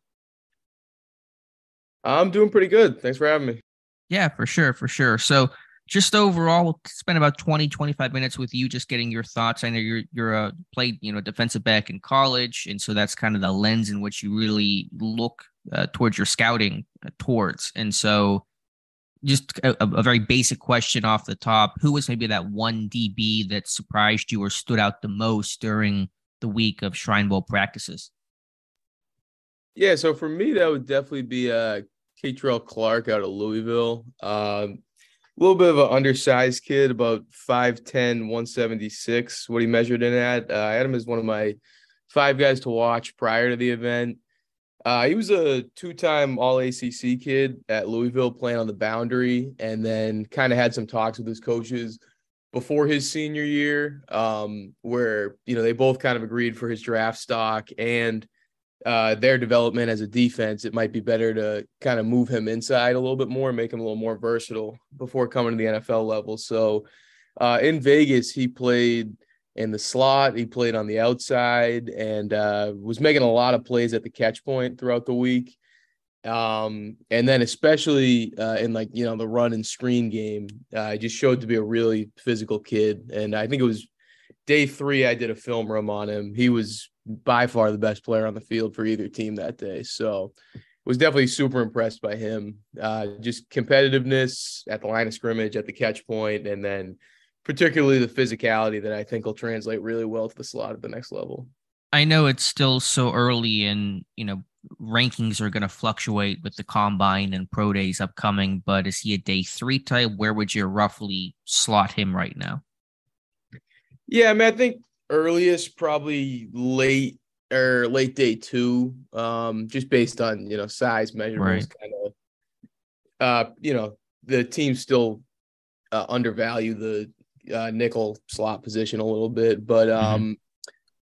I'm doing pretty good. Thanks for having me. Yeah, for sure. So just overall, we'll spend about 20, 25 minutes with you just getting your thoughts. I know you're played, defensive back in college, and so that's kind of the lens in which you really look towards your scouting towards. And so just a very basic question off the top. Who was maybe that one DB that surprised you or stood out the most during the week of Shrine Bowl practices? Yeah, so for me, that would definitely be Keitrell Clark out of Louisville. A little bit of an undersized kid, about 5'10", 176, what he measured in at. I had him as one of my 5 guys to watch prior to the event. He was a 2-time All-ACC kid at Louisville playing on the boundary, and then kind of had some talks with his coaches before his senior year where, they both kind of agreed for his draft stock and their development as a defense, it might be better to kind of move him inside a little bit more, make him a little more versatile before coming to the NFL level. So in Vegas, he played in the slot, he played on the outside, and was making a lot of plays at the catch point throughout the week. And then especially in the run and screen game, he just showed to be a really physical kid. And I think it was day 3, I did a film room on him. He was by far the best player on the field for either team that day. So was definitely super impressed by him. Just competitiveness at the line of scrimmage, at the catch point, and then particularly the physicality that I think will translate really well to the slot at the next level. I know it's still so early and, rankings are going to fluctuate with the combine and pro days upcoming, but is he a day 3 type? Where would you roughly slot him right now? Yeah, I mean, I think earliest probably late day 2, just based on, size measurements, right. Kind of, the team still undervalue the nickel slot position a little bit, but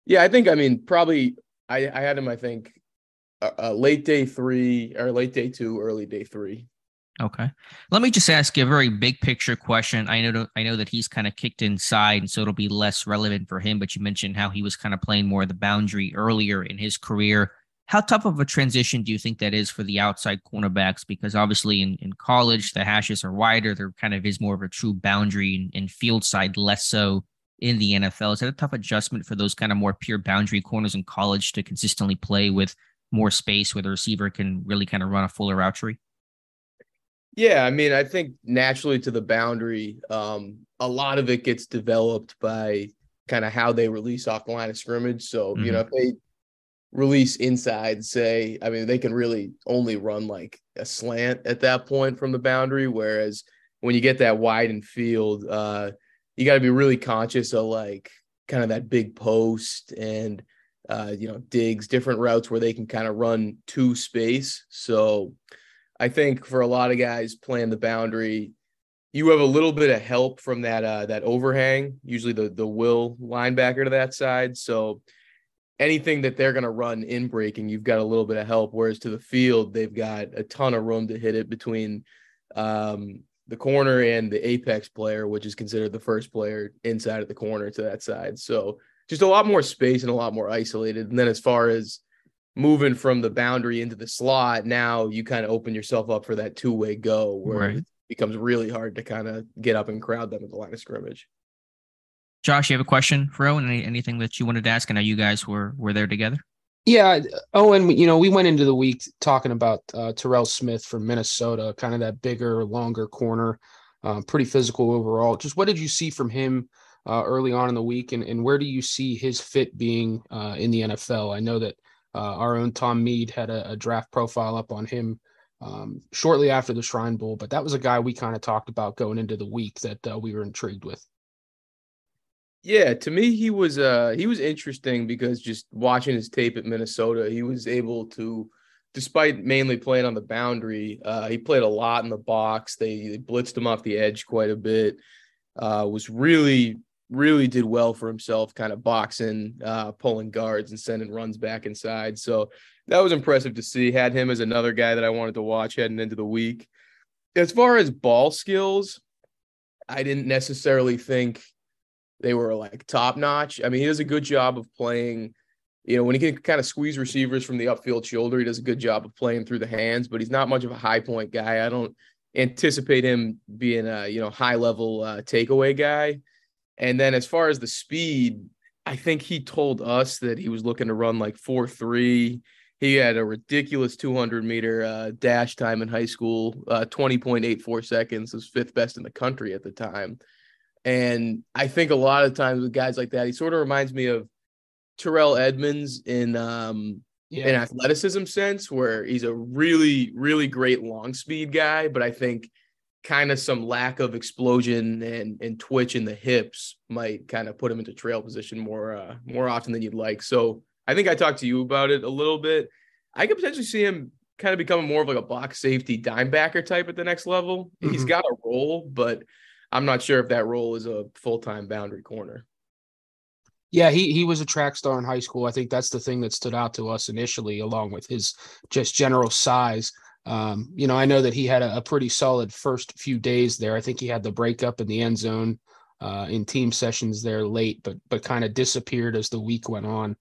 yeah, I think, probably I had him, I think late day 3 or late day 2, early day 3. Okay. Let me just ask you a very big picture question. I know that he's kind of kicked inside, and so it'll be less relevant for him, but you mentioned how he was kind of playing more of the boundary earlier in his career. How tough of a transition do you think that is for the outside cornerbacks? Because obviously in college, the hashes are wider. There kind of is more of a true boundary and field side, less so in the NFL. Is that a tough adjustment for those kind of more pure boundary corners in college to consistently play with more space where the receiver can really kind of run a fuller route tree? Yeah, I mean, I think naturally to the boundary, a lot of it gets developed by kind of how they release off the line of scrimmage. So, if they release inside, say, I mean, they can really only run like a slant at that point from the boundary. Whereas when you get that widened field, you got to be really conscious of like kind of that big post and, digs, different routes where they can kind of run to space. So I think for a lot of guys playing the boundary, you have a little bit of help from that overhang, usually the will linebacker to that side. So anything that they're going to run in breaking, you've got a little bit of help. Whereas to the field, they've got a ton of room to hit it between the corner and the apex player, which is considered the first player inside of the corner to that side. So just a lot more space and a lot more isolated. And then as far as moving from the boundary into the slot, now you kind of open yourself up for that two-way go where it becomes really hard to kind of get up and crowd them at the line of scrimmage. Josh, you have a question for Owen? Anything that you wanted to ask? I know you guys were there together. Yeah, Owen, we went into the week talking about Terrell Smith from Minnesota, kind of that bigger, longer corner, pretty physical overall. Just what did you see from him early on in the week, and where do you see his fit being in the NFL? I know that our own Tom Mead had a draft profile up on him shortly after the Shrine Bowl, but that was a guy we kind of talked about going into the week that we were intrigued with. Yeah, to me, he was interesting because just watching his tape at Minnesota, he was able to, despite mainly playing on the boundary, he played a lot in the box. They blitzed him off the edge quite a bit. Was really did well for himself, kind of boxing, pulling guards and sending runs back inside. So that was impressive to see. Had him as another guy that I wanted to watch heading into the week. As far as ball skills, I didn't necessarily think they were like top notch. I mean, he does a good job of playing, when he can kind of squeeze receivers from the upfield shoulder, he does a good job of playing through the hands, but he's not much of a high point guy. I don't anticipate him being a, high level takeaway guy. And then as far as the speed, I think he told us that he was looking to run like 4.3. He had a ridiculous 200-meter dash time in high school, 20.84 seconds, was fifth best in the country at the time. And I think a lot of times with guys like that, he sort of reminds me of Terrell Edmonds in athleticism sense, where he's a really, really great long speed guy, but I think kind of some lack of explosion and twitch in the hips might kind of put him into trail position more often than you'd like. So I think I talked to you about it a little bit. I could potentially see him kind of becoming more of like a box safety dime backer type at the next level. Mm-hmm. He's got a role, but I'm not sure if that role is a full-time boundary corner. Yeah, he was a track star in high school. I think that's the thing that stood out to us initially, along with his just general size. I know that he had a pretty solid first few days there. I think he had the breakup in the end zone in team sessions there late, but kind of disappeared as the week went on.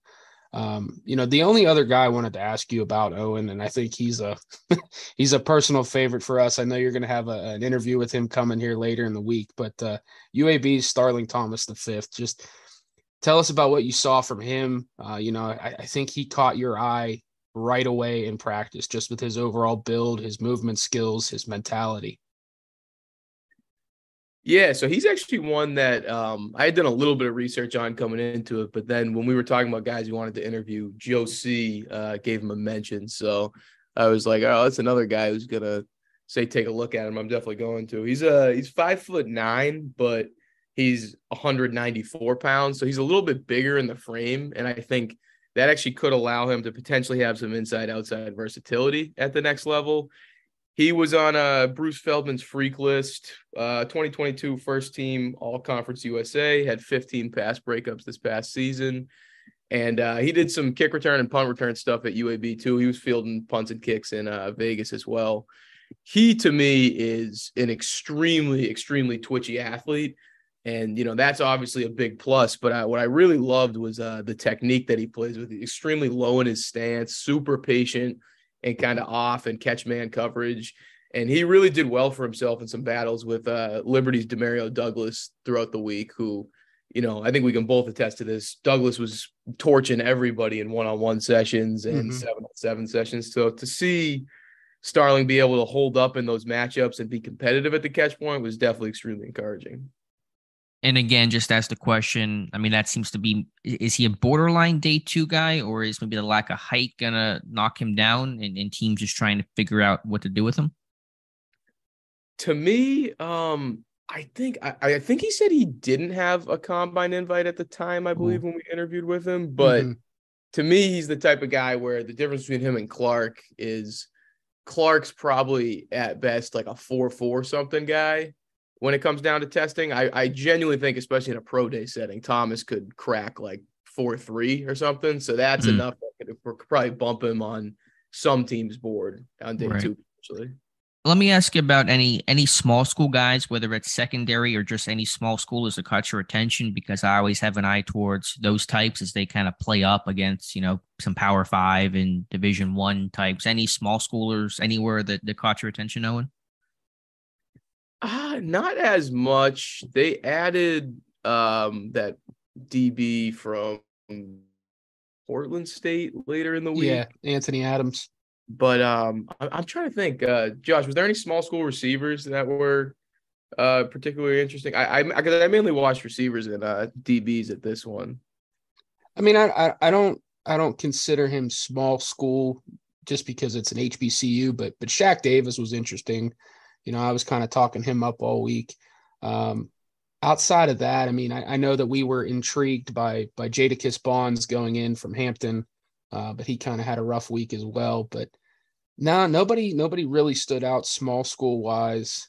The only other guy I wanted to ask you about, Owen, and I think he's a personal favorite for us. I know you're going to have an interview with him coming here later in the week, but UAB's Starling Thomas V. Just tell us about what you saw from him. I think he caught your eye right away in practice, just with his overall build, his movement skills, his mentality. Yeah, so he's actually one that I had done a little bit of research on coming into it, but then when we were talking about guys we wanted to interview, Joe C. Gave him a mention. So I was like, oh, that's another guy who's gonna say take a look at him. I'm definitely going to. He's 5'9", but he's 194 pounds, so he's a little bit bigger in the frame, and I think that actually could allow him to potentially have some inside-outside versatility at the next level. He was on Bruce Feldman's freak list, 2022 first team All-Conference USA, had 15 pass breakups this past season. And he did some kick return and punt return stuff at UAB too. He was fielding punts and kicks in Vegas as well. He, to me, is an extremely, extremely twitchy athlete. And, that's obviously a big plus. But what I really loved was the technique that he plays with. Extremely low in his stance, super patient, and kind of off and catch man coverage. And he really did well for himself in some battles with Liberty's Demario Douglas throughout the week, who, I think we can both attest to this. Douglas was torching everybody in one-on-one sessions and 7-on-7 sessions. So to see Starling be able to hold up in those matchups and be competitive at the catch point was definitely extremely encouraging. And again, just ask the question. I mean, that seems to be, is he a borderline day 2 guy, or is maybe the lack of height going to knock him down and teams just trying to figure out what to do with him? To me, I think he said he didn't have a combine invite at the time, I believe, when we interviewed with him. But to me, he's the type of guy where the difference between him and Clark is Clark's probably at best like a 4.4 something guy. When it comes down to testing, I genuinely think, especially in a pro day setting, Thomas could crack like 4.3 or something. So that's enough that could probably bump him on some team's board on day 2, actually. Let me ask you about any small school guys, whether it's secondary or just any small school, as to catch your attention, because I always have an eye towards those types as they kind of play up against, some Power 5 and Division 1 types. Any small schoolers anywhere that caught your attention, Owen? Not as much. They added that DB from Portland State later in the week. Yeah, Anthony Adams. But I'm trying to think. Josh, was there any small school receivers that were particularly interesting? Because I mainly watched receivers and DBs at this one. I mean, I don't consider him small school just because it's an HBCU, but Shaq Davis was interesting. I was kind of talking him up all week. Outside of that, I mean, I know that we were intrigued by Jadakiss Bonds going in from Hampton, but he kind of had a rough week as well. But no, nobody really stood out small school wise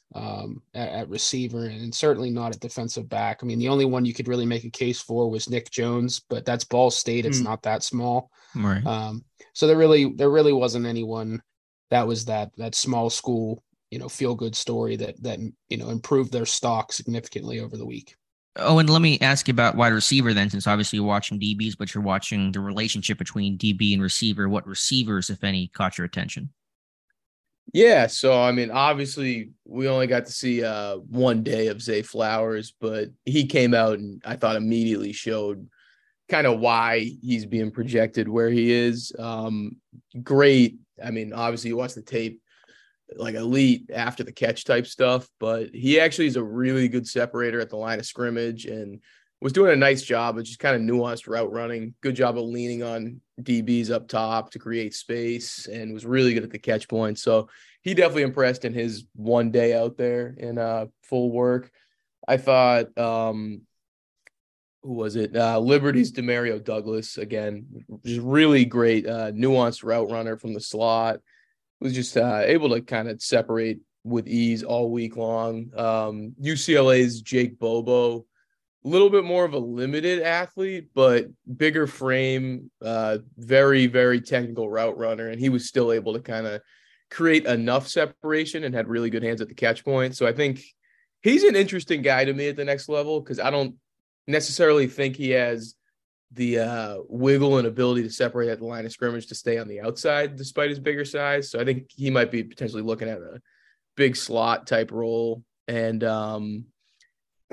at receiver, and certainly not at defensive back. I mean, the only one you could really make a case for was Nick Jones, but that's Ball State. It's not that small. Right. So there really wasn't anyone that was that small school, feel good story that improved their stock significantly over the week. Oh, and let me ask you about wide receiver then, since obviously you're watching DBs, but you're watching the relationship between DB and receiver. What receivers, if any, caught your attention? Yeah, so I mean, obviously we only got to see 1 day of Zay Flowers, but he came out and I thought immediately showed kind of why he's being projected where he is. Great. I mean, obviously you watch the tape, like elite after the catch type stuff, but he actually is a really good separator at the line of scrimmage and was doing a nice job of just kind of nuanced route running. Good job of leaning on DBs up top to create space and was really good at the catch point. So he definitely impressed in his 1 day out there in full work. I thought, who was it? Liberty's Demario Douglas, again, just really great nuanced route runner from the slot. Was just able to kind of separate with ease all week long. UCLA's Jake Bobo, a little bit more of a limited athlete, but bigger frame, very, very technical route runner. And he was still able to kind of create enough separation and had really good hands at the catch point. So I think he's an interesting guy to me at the next level because I don't necessarily think he has the wiggle and ability to separate at the line of scrimmage to stay on the outside despite his bigger size. So I think he might be potentially looking at a big slot type role and kind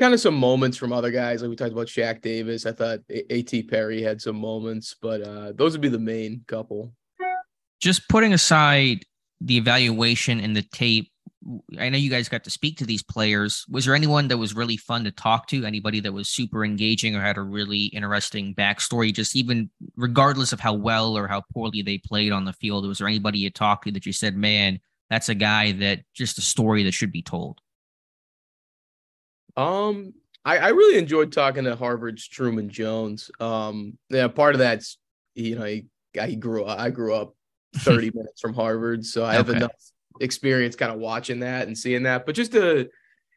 of some moments from other guys. Like we talked about Shaq Davis. I thought A.T. Perry had some moments, but those would be the main couple. Just putting aside the evaluation and the tape, I know you guys got to speak to these players. Was there anyone that was really fun to talk to? Anybody that was super engaging or had a really interesting backstory? Just even regardless of how well or how poorly they played on the field, was there anybody you talked to that you said, man, that's a guy that just a story that should be told? I really enjoyed talking to Harvard's Truman Jones. Yeah, part of that's, I grew up 30 minutes from Harvard, so I have enough experience kind of watching that and seeing that, but just an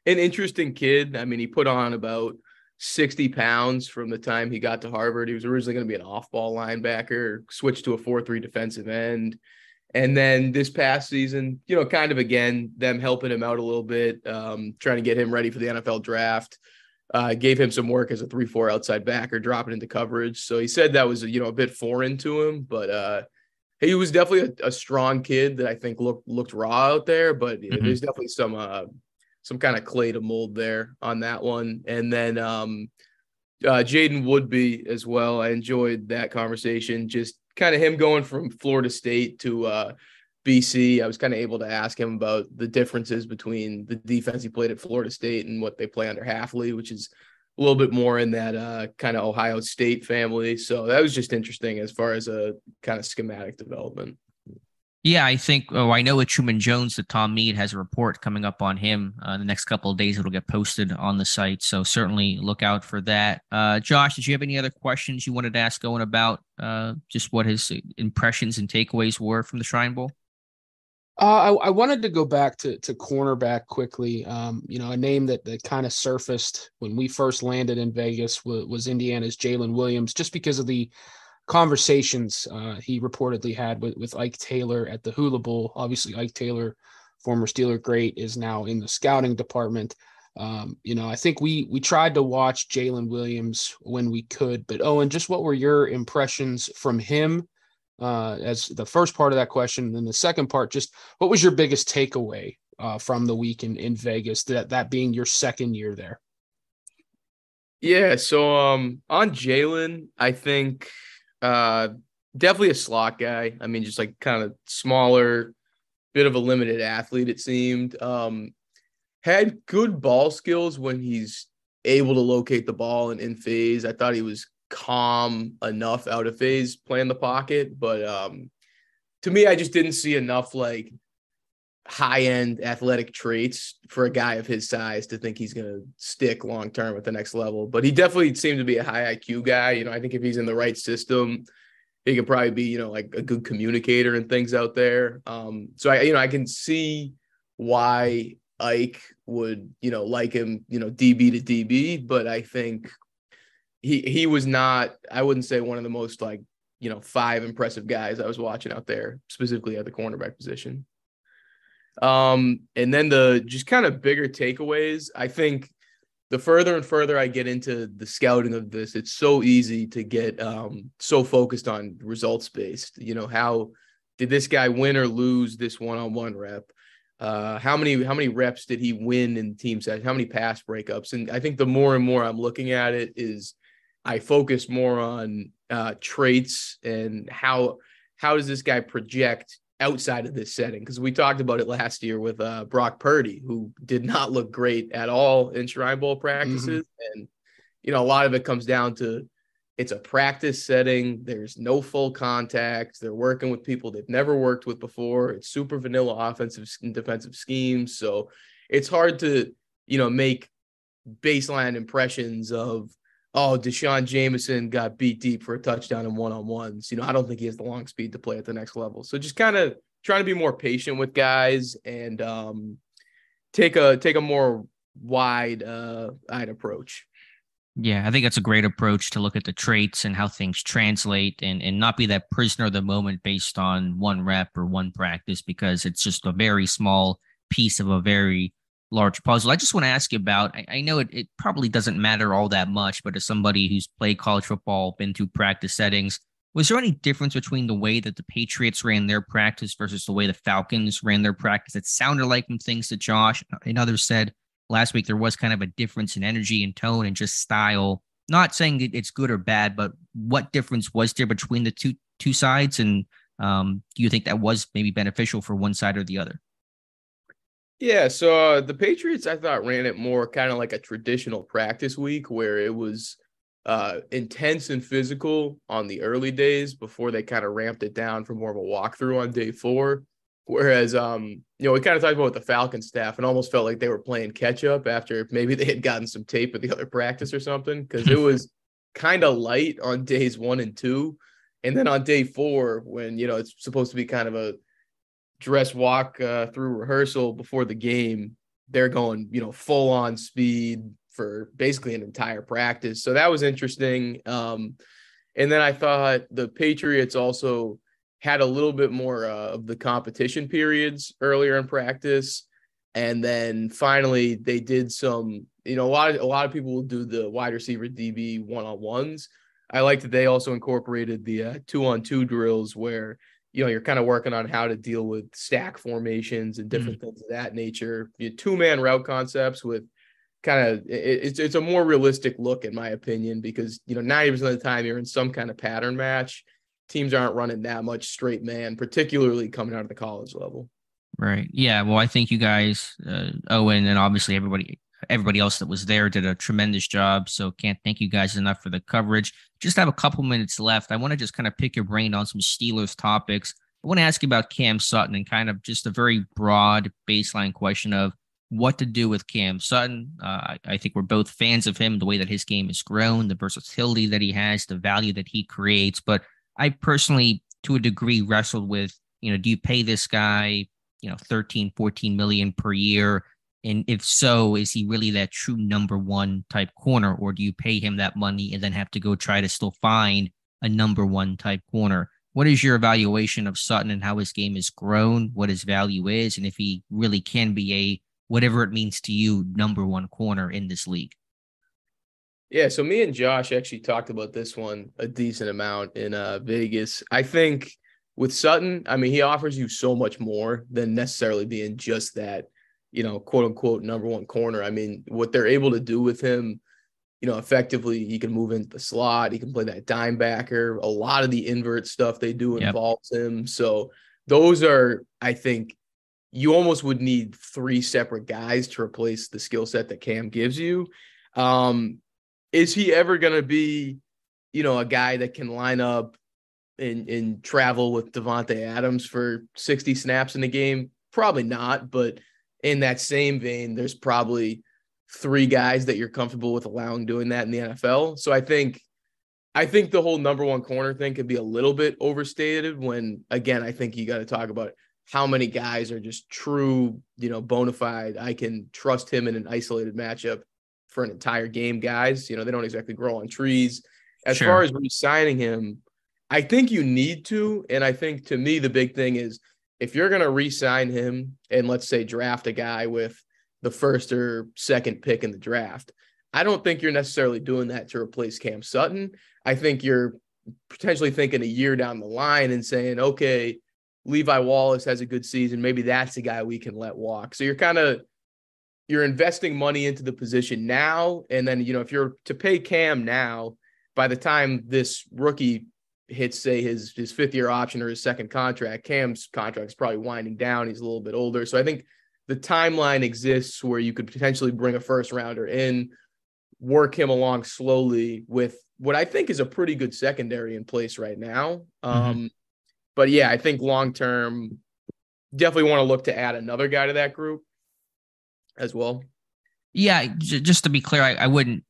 interesting kid. I mean, he put on about 60 pounds from the time he got to Harvard. He was originally going to be an off-ball linebacker, switched to a 4-3 defensive end. And then this past season, kind of again, them helping him out a little bit, trying to get him ready for the NFL draft, gave him some work as a 3-4 outside backer, dropping into coverage. So he said that was, a bit foreign to him, but he was definitely a strong kid that I think looked raw out there, but there's definitely some kind of clay to mold there on that one. And then Jaden Woodby as well. I enjoyed that conversation. Just kind of him going from Florida State to BC. I was kind of able to ask him about the differences between the defense he played at Florida State and what they play under Halfley, which is a little bit more in that kind of Ohio State family. So that was just interesting as far as a kind of schematic development. Yeah, I think, I know with Truman Jones that Tom Mead has a report coming up on him the next couple of days. It'll get posted on the site. So certainly look out for that. Josh, did you have any other questions you wanted to ask Owen about just what his impressions and takeaways were from the Shrine Bowl? I wanted to go back to cornerback quickly. A name that kind of surfaced when we first landed in Vegas was Indiana's Jalen Williams, just because of the conversations he reportedly had with Ike Taylor at the Hula Bowl. Obviously, Ike Taylor, former Steeler great, is now in the scouting department. I think we tried to watch Jalen Williams when we could, but Owen, just what were your impressions from him as the first part of that question? And then the second part, just what was your biggest takeaway from the week in Vegas, that being your second year there? Yeah, so on Jalen, I think definitely a slot guy. I mean, just like kind of smaller, bit of a limited athlete, it seemed. Had good ball skills when he's able to locate the ball and in phase. I thought he was calm enough out of phase playing the pocket, but to me, I just didn't see enough like high-end athletic traits for a guy of his size to think he's going to stick long-term at the next level. But he definitely seemed to be a high IQ guy. I think if he's in the right system, he could probably be, like a good communicator and things out there. So I can see why Ike would, like him, DB to DB, but I think he was not, I wouldn't say one of the most like, 5 impressive guys I was watching out there, specifically at the cornerback position. And then the just kind of bigger takeaways, I think the further and further I get into the scouting of this, it's so easy to get so focused on results based. How did this guy win or lose this one-on-one rep? How many reps did he win in team sets? How many pass breakups? And I think the more and more I'm looking at it is I focus more on traits and how does this guy project outside of this setting, because we talked about it last year with Brock Purdy, who did not look great at all in Shrine Bowl practices. And, a lot of it comes down to it's a practice setting. There's no full contact. They're working with people they've never worked with before. It's super vanilla offensive and defensive schemes. So it's hard to, make baseline impressions of, oh, Deshaun Jameson got beat deep for a touchdown in one-on-ones. I don't think he has the long speed to play at the next level. So just kind of trying to be more patient with guys and take a more wide-eyed approach. Yeah, I think that's a great approach to look at the traits and how things translate and not be that prisoner of the moment based on one rep or one practice, because it's just a very small piece of a very large puzzle. I just want to ask you about, I know it probably doesn't matter all that much, but as somebody who's played college football, been through practice settings, was there any difference between the way that the Patriots ran their practice versus the way the Falcons ran their practice? It sounded like from things that Josh and others said last week, there was kind of a difference in energy and tone and just style. Not saying that it's good or bad, but what difference was there between the two sides? And do you think that was maybe beneficial for one side or the other? Yeah, so the Patriots, I thought, ran it more kind of like a traditional practice week where it was intense and physical on the early days before they kind of ramped it down for more of a walkthrough on day 4. Whereas, we kind of talked about the Falcon staff and almost felt like they were playing catch up after maybe they had gotten some tape of the other practice or something, because it was kind of light on days 1 and 2. And then on day 4, when, it's supposed to be kind of a dress walk through rehearsal before the game, they're going, full on speed for basically an entire practice. So that was interesting. And then I thought the Patriots also had a little bit more of the competition periods earlier in practice. And then finally they did some, a lot of people will do the wide receiver DB one-on-ones. I like that they also incorporated the 2-on-2 drills where, you're kind of working on how to deal with stack formations and different things of that nature. 2-man route concepts with kind of, it's a more realistic look in my opinion, because, 90% of the time you're in some kind of pattern match. teams aren't running that much straight man, particularly coming out of the college level. Right. Yeah. Well, I think you guys, Owen, and obviously everybody else that was there did a tremendous job. So can't thank you guys enough for the coverage. Just have a couple minutes left. I want to just kind of pick your brain on some Steelers topics. I want to ask you about Cam Sutton and kind of just a very broad baseline question of what to do with Cam Sutton. I think we're both fans of him, the way that his game has grown, the versatility that he has, the value that he creates. But I personally, to a degree, wrestled with, do you pay this guy, 13, 14 million per year? And if so, is he really that true number one type corner, or do you pay him that money and then have to go try to still find a number one type corner? What is your evaluation of Sutton and how his game has grown, what his value is, and if he really can be a, whatever it means to you, number one corner in this league? Yeah, so me and Josh actually talked about this one a decent amount in Vegas. I think with Sutton, I mean, he offers you so much more than necessarily being just that, quote unquote, number one corner. I mean, what they're able to do with him, effectively, he can move into the slot. He can play that dime backer. A lot of the invert stuff they do involves him. So those are, I think, you almost would need 3 separate guys to replace the skill set that Cam gives you. Is he ever going to be, a guy that can line up and travel with Devontae Adams for 60 snaps in a game? Probably not. But in that same vein, there's probably 3 guys that you're comfortable with allowing doing that in the NFL. So I think the whole number one corner thing could be a little bit overstated when, again, I think you got to talk about how many guys are just true, bona fide. I can trust him in an isolated matchup for an entire game guys. They don't exactly grow on trees. As far as re-signing him, I think you need to. And I think, to me, the big thing is if you're going to re-sign him and, let's say, draft a guy with the first or second pick in the draft, I don't think you're necessarily doing that to replace Cam Sutton. I think you're potentially thinking a year down the line and saying, okay, Levi Wallace has a good season. Maybe that's the guy we can let walk. So you're investing money into the position now. And then, if you're to pay Cam now, by the time this rookie hits, say, his 5th-year option or his second contract, Cam's contract is probably winding down. He's a little bit older. So I think the timeline exists where you could potentially bring a first rounder in, work him along slowly with what I think is a pretty good secondary in place right now. But yeah, I think long-term, definitely want to look to add another guy to that group as well. Yeah, just to be clear, I wouldn't,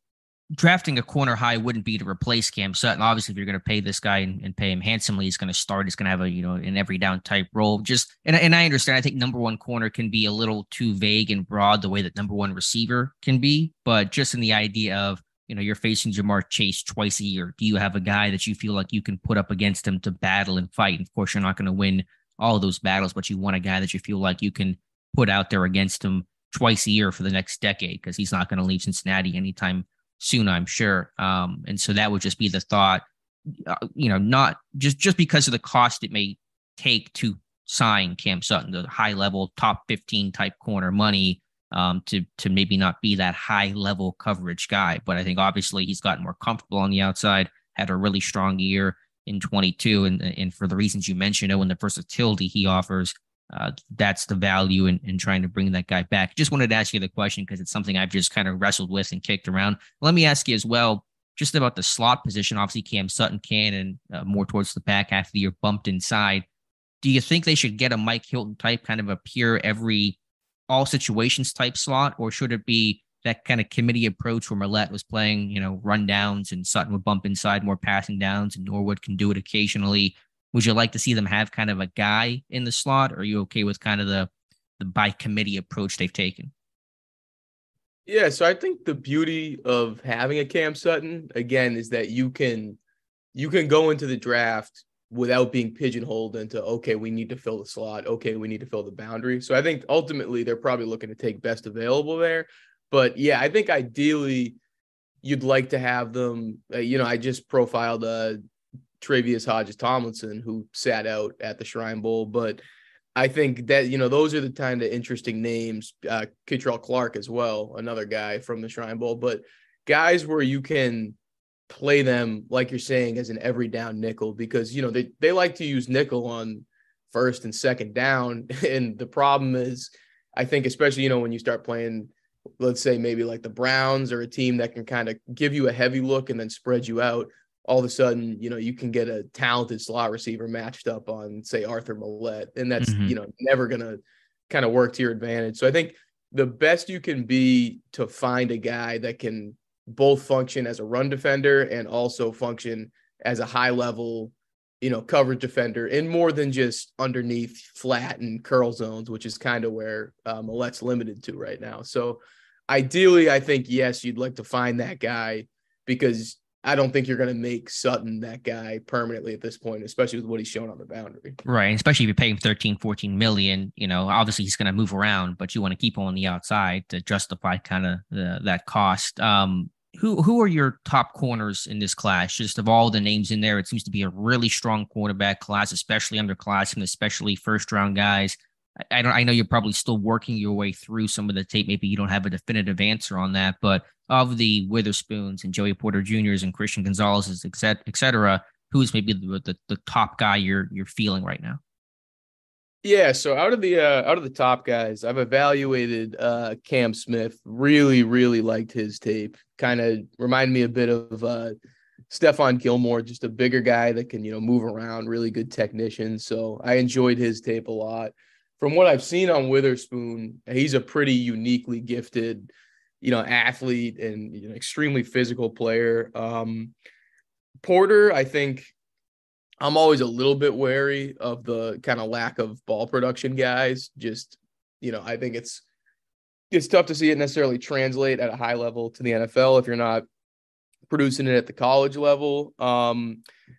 drafting a corner high wouldn't be to replace Cam Sutton. Obviously, if you're going to pay this guy and pay him handsomely, he's going to start. He's going to have a, an every down type role. And I understand. I think number one corner can be a little too vague and broad the way that number one receiver can be. But just in the idea of, you're facing Jamar Chase twice a year. Do you have a guy that you feel like you can put up against him to battle and fight? And of course, you're not going to win all of those battles, but you want a guy that you feel like you can put out there against him twice a year for the next decade, because he's not going to leave Cincinnati anytime soon, I'm sure. And so that would just be the thought, not just because of the cost it may take to sign Cam Sutton, the high level top 15 type corner money, to maybe not be that high level coverage guy. But I think obviously he's gotten more comfortable on the outside, had a really strong year in 22. And for the reasons you mentioned, and the versatility he offers, that's the value in trying to bring that guy back. Just wanted to ask you the question because it's something I've just kind of wrestled with and kicked around. Let me ask you as well, just about the slot position. Obviously, Cam Sutton can, and more towards the back half of the year, bumped inside. Do you think they should get a Mike Hilton type, kind of a pure all situations type slot, or should it be that kind of committee approach where Millette was playing, rundowns and Sutton would bump inside more passing downs and Norwood can do it occasionally? Would you like to see them have kind of a guy in the slot? Or are you okay with kind of the by committee approach they've taken? Yeah, so I think the beauty of having a Cam Sutton, again, is that you can go into the draft without being pigeonholed into, okay, we need to fill the slot. Okay, we need to fill the boundary. So I think ultimately they're probably looking to take best available there. But yeah, I think ideally you'd like to have them, I just profiled Travius Hodges-Tomlinson, who sat out at the Shrine Bowl. But I think that, those are the kind of interesting names. Kittrell Clark as well, another guy from the Shrine Bowl. But guys where you can play them, like you're saying, as an every down nickel, because, they like to use nickel on first and second down. And the problem is, I think, especially, when you start playing, let's say maybe like the Browns or a team that can kind of give you a heavy look and then spread you out, all of a sudden, you can get a talented slot receiver matched up on, say, Arthur Millette. And that's, never going to kind of work to your advantage. So I think the best you can be to find a guy that can both function as a run defender and also function as a high level, coverage defender, in more than just underneath flat and curl zones, which is kind of where Millette's limited to right now. So ideally, I think, yes, you'd like to find that guy, because I don't think you're going to make Sutton that guy permanently at this point, especially with what he's shown on the boundary. Right. Especially if you pay him 13, 14 million, obviously he's going to move around, but you want to keep him on the outside to justify kind of that cost. Who are your top corners in this class? Just of all the names in there, it seems to be a really strong quarterback class, especially underclassmen, especially first round guys. I know you're probably still working your way through some of the tape. Maybe you don't have a definitive answer on that, but of the Witherspoons and Joey Porter Jr.'s and Christian Gonzalez's, et cetera, who's maybe the top guy you're feeling right now? Yeah, so out of the top guys, I've evaluated Cam Smith. Really, really liked his tape. Kind of reminded me a bit of Stephon Gilmore, just a bigger guy that can, move around, really good technician. So I enjoyed his tape a lot. From what I've seen on Witherspoon, he's a pretty uniquely gifted, athlete and extremely physical player. Porter, I think I'm always a little bit wary of the kind of lack of ball production guys. Just, I think it's tough to see it necessarily translate at a high level to the NFL if you're not producing it at the college level.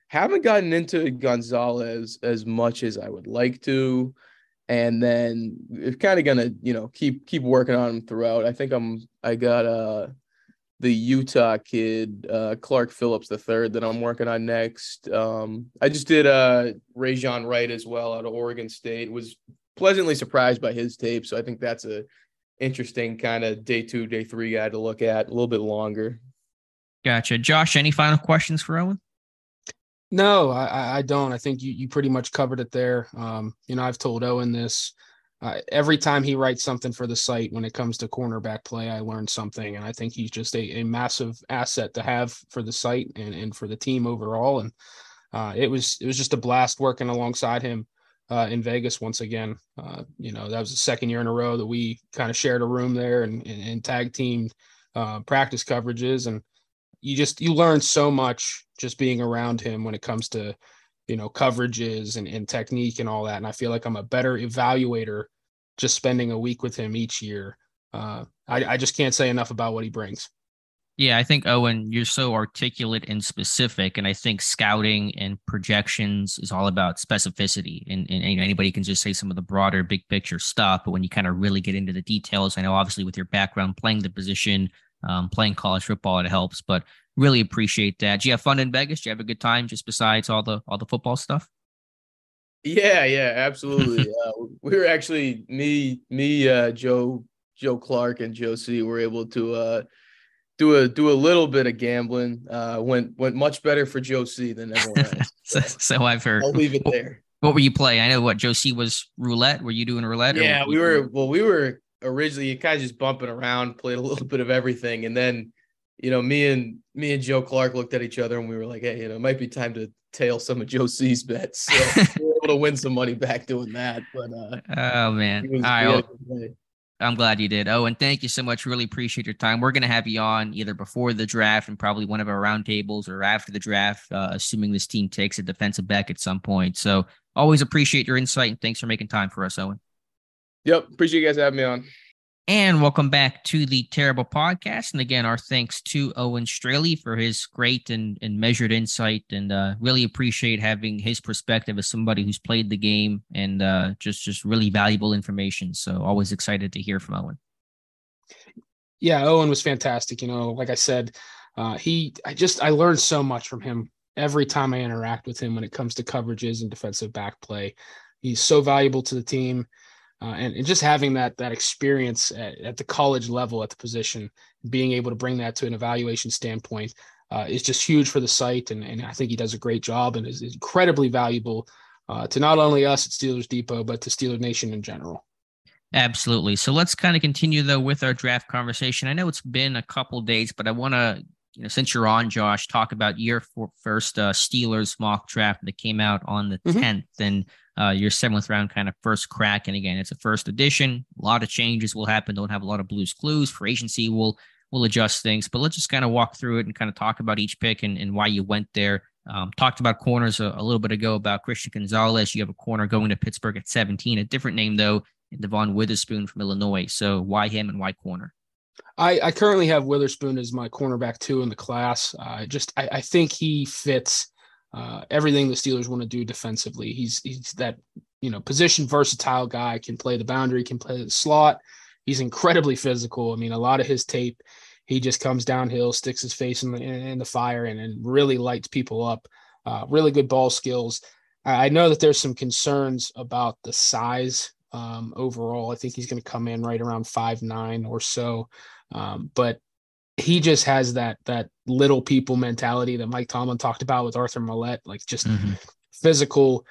Haven't gotten into Gonzalez as much as I would like to. And then it's kind of gonna, keep working on him throughout. I think I got the Utah kid, Clark Phillips III, that I'm working on next. I just did Rajon Wright as well out of Oregon State. Was pleasantly surprised by his tape, so I think that's a interesting kind of day 2, day 3 guy to look at a little bit longer. Gotcha. Josh, any final questions for Owen? No, I don't. I think you pretty much covered it there. I've told Owen this. Every time he writes something for the site when it comes to cornerback play, I learn something. And I think he's just a massive asset to have for the site and for the team overall. And it was just a blast working alongside him in Vegas once again. That was the second year in a row that we kind of shared a room there and tag teamed practice coverages. And you learn so much just being around him when it comes to, coverages and technique and all that. And I feel like I'm a better evaluator just spending a week with him each year. I just can't say enough about what he brings. Yeah, I think, Owen, you're so articulate and specific. And I think scouting and projections is all about specificity. And anybody can just say some of the broader big picture stuff. But when you kind of really get into the details, I know obviously with your background playing the position, playing college football, it helps, but really appreciate that. Do you have fun in Vegas? Do you have a good time just besides all the football stuff? Yeah, absolutely. We were actually Joe Clark and Joe C were able to do a little bit of gambling. Went much better for Joe C than everyone else. So I've heard. I'll leave it there. What were you playing? I know Joe C was roulette. Were you doing roulette? Yeah, we were originally kind of just bumping around, played a little bit of everything, and then me and Joe Clark looked at each other and we were like, hey, it might be time to tail some of Joe C's bets. So we were able to win some money back doing that. But oh man, all right. Well, I'm glad you did. Oh, and thank you so much. Really appreciate your time. We're gonna have you on either before the draft and probably one of our roundtables, or after the draft, assuming this team takes a defensive back at some point. So always appreciate your insight and thanks for making time for us, Owen. Yep, appreciate you guys having me on. And welcome back to the Terrible Podcast. And again, our thanks to Owen Straley for his great and measured insight, and really appreciate having his perspective as somebody who's played the game, and just really valuable information. So always excited to hear from Owen. Yeah, Owen was fantastic. Like I said, I learned so much from him every time I interact with him when it comes to coverages and defensive back play. He's so valuable to the team. And just having that experience at the college level at the position, being able to bring that to an evaluation standpoint, is just huge for the site. And I think he does a great job and is incredibly valuable to not only us at Steelers Depot, but to Steeler Nation in general. Absolutely. So let's kind of continue, though, with our draft conversation. I know it's been a couple days, but I want to, since you're on, Josh, talk about your first Steelers mock draft that came out on the 10th and your 7th round kind of first crack. And again, it's a first edition. A lot of changes will happen. Don't have a lot of Blues Clues. For agency, we'll adjust things. But let's just kind of walk through it and kind of talk about each pick and why you went there. Talked about corners a little bit ago about Christian Gonzalez. You have a corner going to Pittsburgh at 17. A different name, though, Devon Witherspoon from Illinois. So why him and why corner? I currently have Witherspoon as my cornerback 2 in the class. I think he fits everything the Steelers want to do defensively. He's that, position versatile guy, can play the boundary, can play the slot. He's incredibly physical. I mean, a lot of his tape, he just comes downhill, sticks his face in the fire and really lights people up. Really good ball skills. I know that there's some concerns about the size. Overall, I think he's going to come in right around 5'9" or so. But he just has that little people mentality that Mike Tomlin talked about with Arthur Millette, like just physical,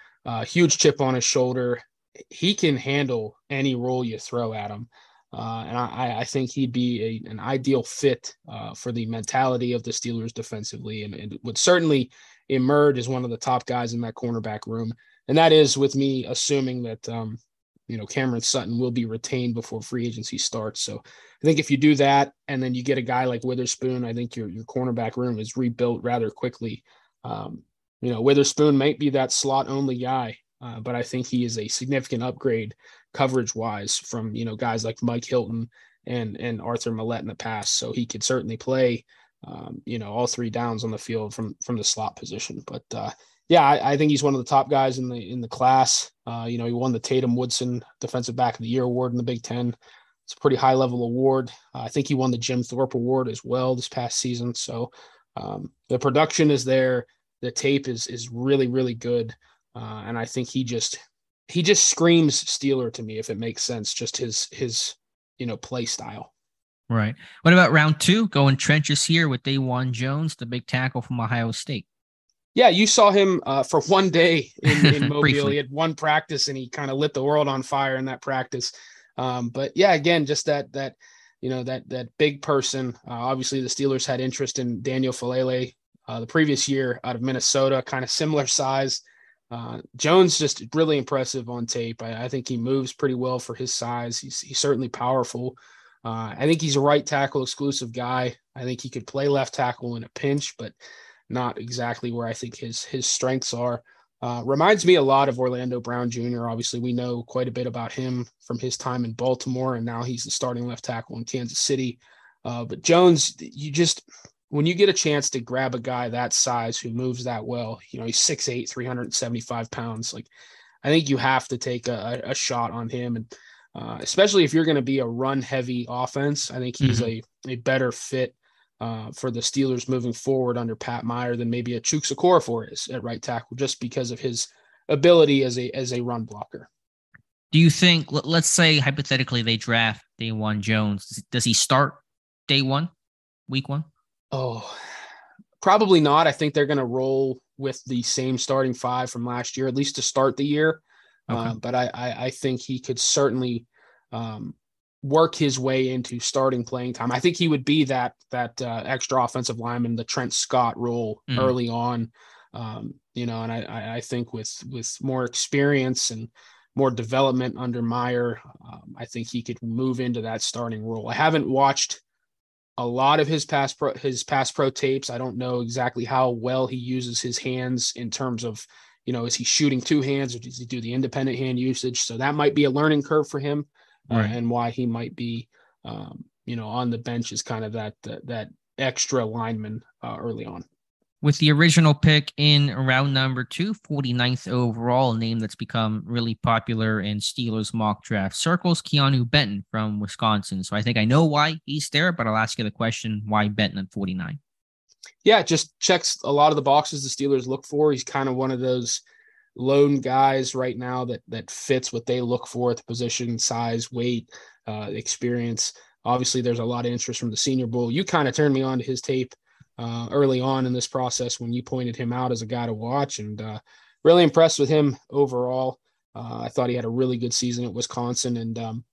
huge chip on his shoulder. He can handle any role you throw at him. And I think he'd be an ideal fit for the mentality of the Steelers defensively and would certainly emerge as one of the top guys in that cornerback room. And that is with me assuming that, Cameron Sutton will be retained before free agency starts. So I think if you do that and then you get a guy like Witherspoon, I think your cornerback room is rebuilt rather quickly. Witherspoon might be that slot only guy, but I think he is a significant upgrade coverage wise from, guys like Mike Hilton and Arthur Millette in the past. So he could certainly play, all 3 downs on the field from the slot position. But I think he's one of the top guys in the class. He won the Tatum Woodson Defensive Back of the Year award in the Big Ten. It's a pretty high level award. I think he won the Jim Thorpe Award as well this past season. So the production is there. The tape is really, really good. And I think he just screams Steeler to me, if it makes sense, just his play style. Right. What about round 2? Going trenches here with Dawan Jones, the big tackle from Ohio State. Yeah, you saw him for one day in Mobile. He had one practice and he kind of lit the world on fire in that practice. But yeah, again, just that big person. Obviously, the Steelers had interest in Daniel Falele the previous year out of Minnesota, kind of similar size. Jones just really impressive on tape. I think he moves pretty well for his size. He's certainly powerful. I think he's a right tackle exclusive guy. I think he could play left tackle in a pinch, but not exactly where I think his strengths are. Reminds me a lot of Orlando Brown Jr. Obviously, we know quite a bit about him from his time in Baltimore, and now he's the starting left tackle in Kansas City. But Jones, when you get a chance to grab a guy that size who moves that well, he's 6'8", 375 pounds. Like, I think you have to take a shot on him. And especially if you're going to be a run-heavy offense, I think he's a better fit for the Steelers moving forward under Pat Meyer than maybe a Chuks Okorafor is at right tackle, just because of his ability as a run blocker. Do you think, let's say hypothetically they draft Dawan Jones, does he start day 1, week 1? Oh, probably not. I think they're going to roll with the same starting 5 from last year, at least to start the year. Okay. But I think he could certainly work his way into starting playing time. I think he would be that extra offensive lineman, the Trent Scott role early on. And I think with more experience and more development under Meyer, I think he could move into that starting role. I haven't watched a lot of his pass pro tapes. I don't know exactly how well he uses his hands in terms of, is he shooting 2 hands or does he do the independent hand usage? So that might be a learning curve for him. Right. And why he might be, on the bench is kind of that extra lineman early on. With the original pick in round number 2, 49th overall, a name that's become really popular in Steelers mock draft circles, Keanu Benton from Wisconsin. So I think I know why he's there, but I'll ask you the question, why Benton at 49? Yeah, just checks a lot of the boxes the Steelers look for. He's kind of one of those lone guys right now that fits what they look for at the position: size, weight, experience. Obviously, there's a lot of interest from the Senior Bowl. You kind of turned me on to his tape early on in this process when you pointed him out as a guy to watch, and really impressed with him overall. I thought he had a really good season at Wisconsin. And,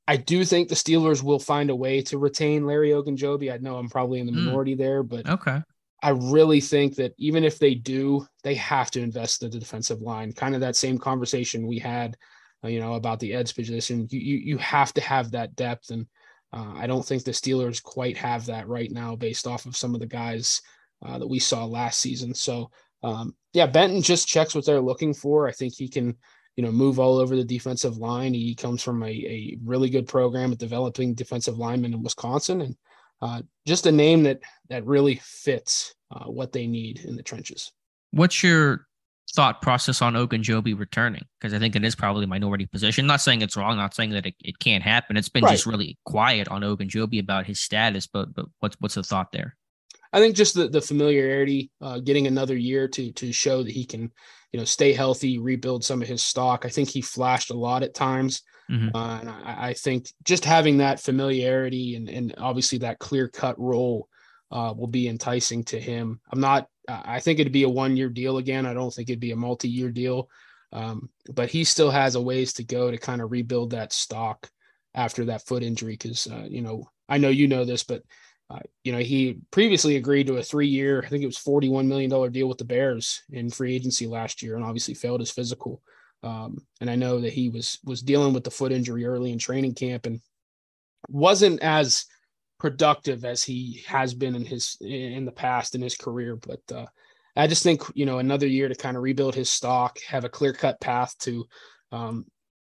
I do think the Steelers will find a way to retain Larry Ogunjobi. I know I'm probably in the minority there, but okay. I really think that even if they do, they have to invest in the defensive line. Kind of that same conversation we had, about the edge position. You have to have that depth. And I don't think the Steelers quite have that right now based off of some of the guys that we saw last season. So, Benton just checks what they're looking for. I think he can, move all over the defensive line. He comes from a really good program at developing defensive linemen in Wisconsin, and just a name that really fits what they need in the trenches. What's your thought process on Ogunjobi returning? Because I think it is probably a minority position. Not saying it's wrong, not saying that it can't happen. It's been just really quiet on Ogunjobi about his status, but what's the thought there? I think just the familiarity, getting another year to show that he can, stay healthy, rebuild some of his stock. I think he flashed a lot at times. And I think just having that familiarity and obviously that clear-cut role will be enticing to him. I think it'd be a 1-year deal again. I don't think it'd be a multi-year deal. But he still has a ways to go to kind of rebuild that stock after that foot injury. Cause I know you know this, but he previously agreed to a 3-year, I think it was $41 million deal with the Bears in free agency last year, and obviously failed his physical. And I know that he was dealing with the foot injury early in training camp and wasn't as productive as he has been in the past in his career. But I just think, another year to kind of rebuild his stock, have a clear-cut path to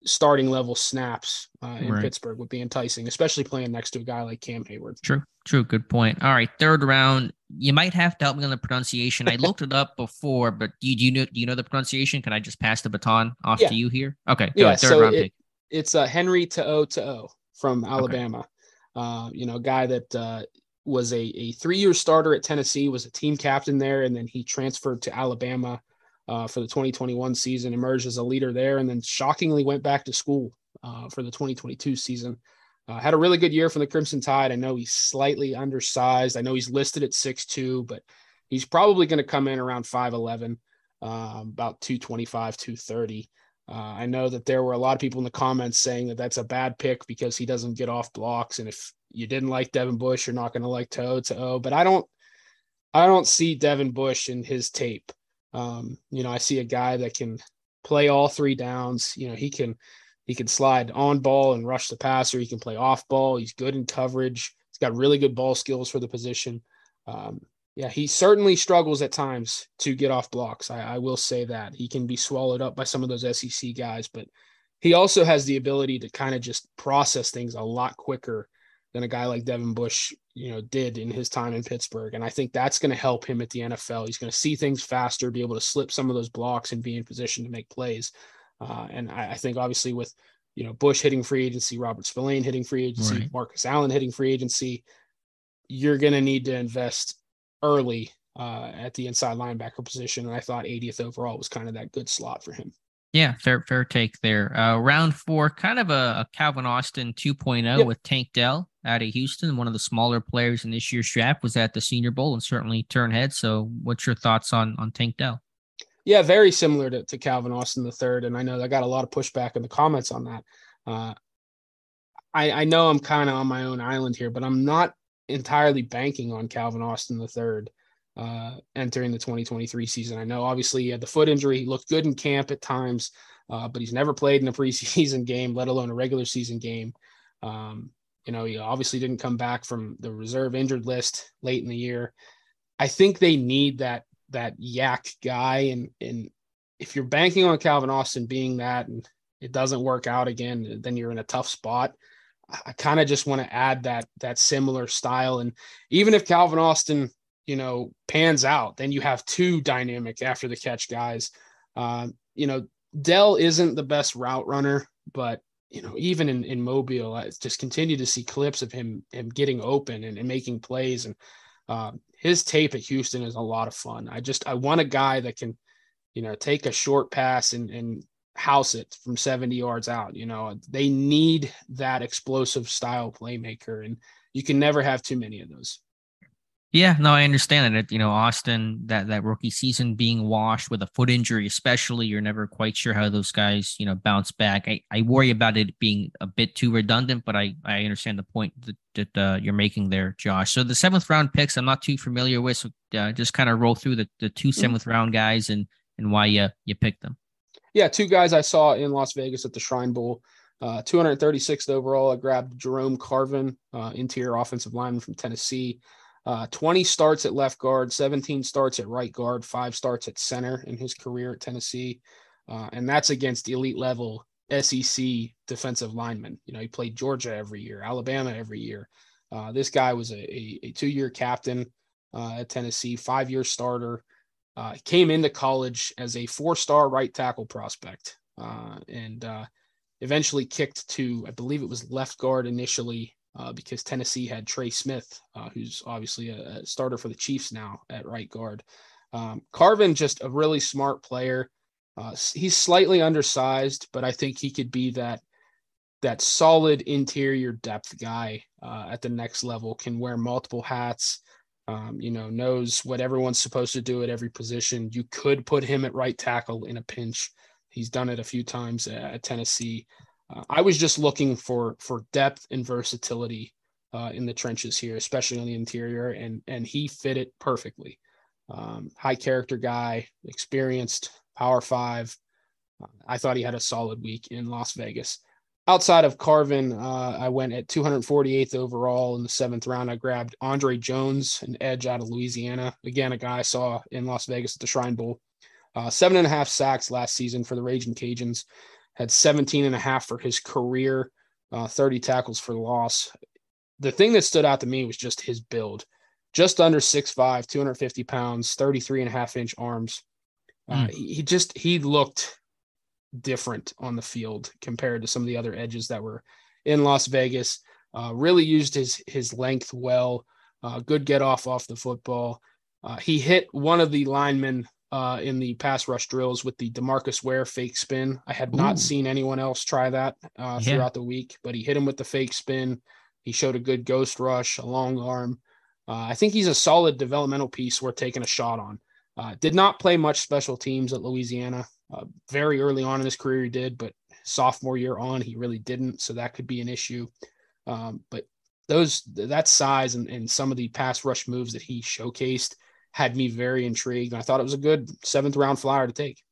starting level snaps in Pittsburgh would be enticing, especially playing next to a guy like Cam Hayward. True. Good point. All right. 3rd round. You might have to help me on the pronunciation. I looked it up before, but do you know the pronunciation? Can I just pass the baton off to you here? Okay. Go ahead. 3rd round pick. It's Henry To'o from Alabama. Guy that was a 3-year starter at Tennessee, was a team captain there. And then he transferred to Alabama for the 2021 season, emerged as a leader there, and then shockingly went back to school for the 2022 season. Had a really good year from the Crimson Tide. I know he's slightly undersized. I know he's listed at 6'2", but he's probably going to come in around 5'11", about 225, 230. I know that there were a lot of people in the comments saying that that's a bad pick because he doesn't get off blocks. And if you didn't like Devin Bush, you're not going to like To'o. But I don't see Devin Bush in his tape. I see a guy that can play all 3 downs. He can slide on ball and rush the passer. He can play off ball. He's good in coverage. He's got really good ball skills for the position. He certainly struggles at times to get off blocks. I will say that. He can be swallowed up by some of those SEC guys, but he also has the ability to kind of just process things a lot quicker than a guy like Devin Bush, did in his time in Pittsburgh. And I think that's going to help him at the NFL. He's going to see things faster, be able to slip some of those blocks and be in position to make plays. And I think obviously with, Bush hitting free agency, Robert Spillane hitting free agency, Marcus Allen hitting free agency, you're going to need to invest early at the inside linebacker position. And I thought 80th overall was kind of that good slot for him. Yeah, fair take there. Round 4, kind of a Calvin Austin 2.0 with Tank Dell out of Houston. One of the smaller players in this year's draft, was at the Senior Bowl and certainly turned heads. So what's your thoughts on Tank Dell? Yeah, very similar to Calvin Austin III, and I know I got a lot of pushback in the comments on that. I know I'm kind of on my own island here, but I'm not entirely banking on Calvin Austin III entering the 2023 season. I know obviously he had the foot injury. He looked good in camp at times, but he's never played in a preseason game, let alone a regular season game. He obviously didn't come back from the reserve injured list late in the year. I think they need that yak guy. And if you're banking on Calvin Austin being that, and it doesn't work out again, then you're in a tough spot. I kind of just want to add that similar style. And even if Calvin Austin, pans out, then you have 2 dynamic after the catch guys. Dell isn't the best route runner, but even in Mobile, I just continue to see clips of him getting open and making plays. And his tape at Houston is a lot of fun. I want a guy that can, take a short pass and house it from 70 yards out. They need that explosive style playmaker, and you can never have too many of those. Yeah, no, I understand it. Austin, that rookie season being washed with a foot injury, especially, you're never quite sure how those guys, bounce back. I worry about it being a bit too redundant, but I understand the point that you're making there, Josh. So the 7th round picks, I'm not too familiar with. So just kind of roll through the two 7th round guys and why you picked them. Yeah, two guys I saw in Las Vegas at the Shrine Bowl. 236th overall, I grabbed Jerome Carvin, interior offensive lineman from Tennessee. 20 starts at left guard, 17 starts at right guard, 5 starts at center in his career at Tennessee. And that's against elite level SEC defensive linemen. He played Georgia every year, Alabama every year. This guy was a 2-year captain at Tennessee, 5-year starter. Came into college as a 4-star right tackle prospect and eventually kicked to, I believe it was left guard initially, because Tennessee had Trey Smith, who's obviously a starter for the Chiefs now at right guard. Carvin, just a really smart player. He's slightly undersized, but I think he could be that solid interior depth guy at the next level, can wear multiple hats, knows what everyone's supposed to do at every position. You could put him at right tackle in a pinch. He's done it a few times at Tennessee. I was just looking for depth and versatility in the trenches here, especially on the interior, and he fit it perfectly. High character guy, experienced, Power 5. I thought he had a solid week in Las Vegas. Outside of Carvin, I went at 248th overall in the 7th round. I grabbed Andre Jones, an edge out of Louisiana. Again, a guy I saw in Las Vegas at the Shrine Bowl. 7.5 sacks last season for the Raging Cajuns. Had 17.5 for his career, 30 tackles for loss. The thing that stood out to me was just his build. Just under 6'5", 250 pounds, 33.5-inch arms. He looked different on the field compared to some of the other edges that were in Las Vegas. Really used his length well. Good get off the football. He hit one of the linemen in the pass rush drills with the DeMarcus Ware fake spin. I had not seen anyone else try that throughout the week, but he hit him with the fake spin. He showed a good ghost rush, a long arm. I think he's a solid developmental piece worth taking a shot on. Did not play much special teams at Louisiana. Very early on in his career he did, but sophomore year on he really didn't, so that could be an issue. But that size and some of the pass rush moves that he showcased had me very intrigued. And I thought it was a good 7th-round flyer to take.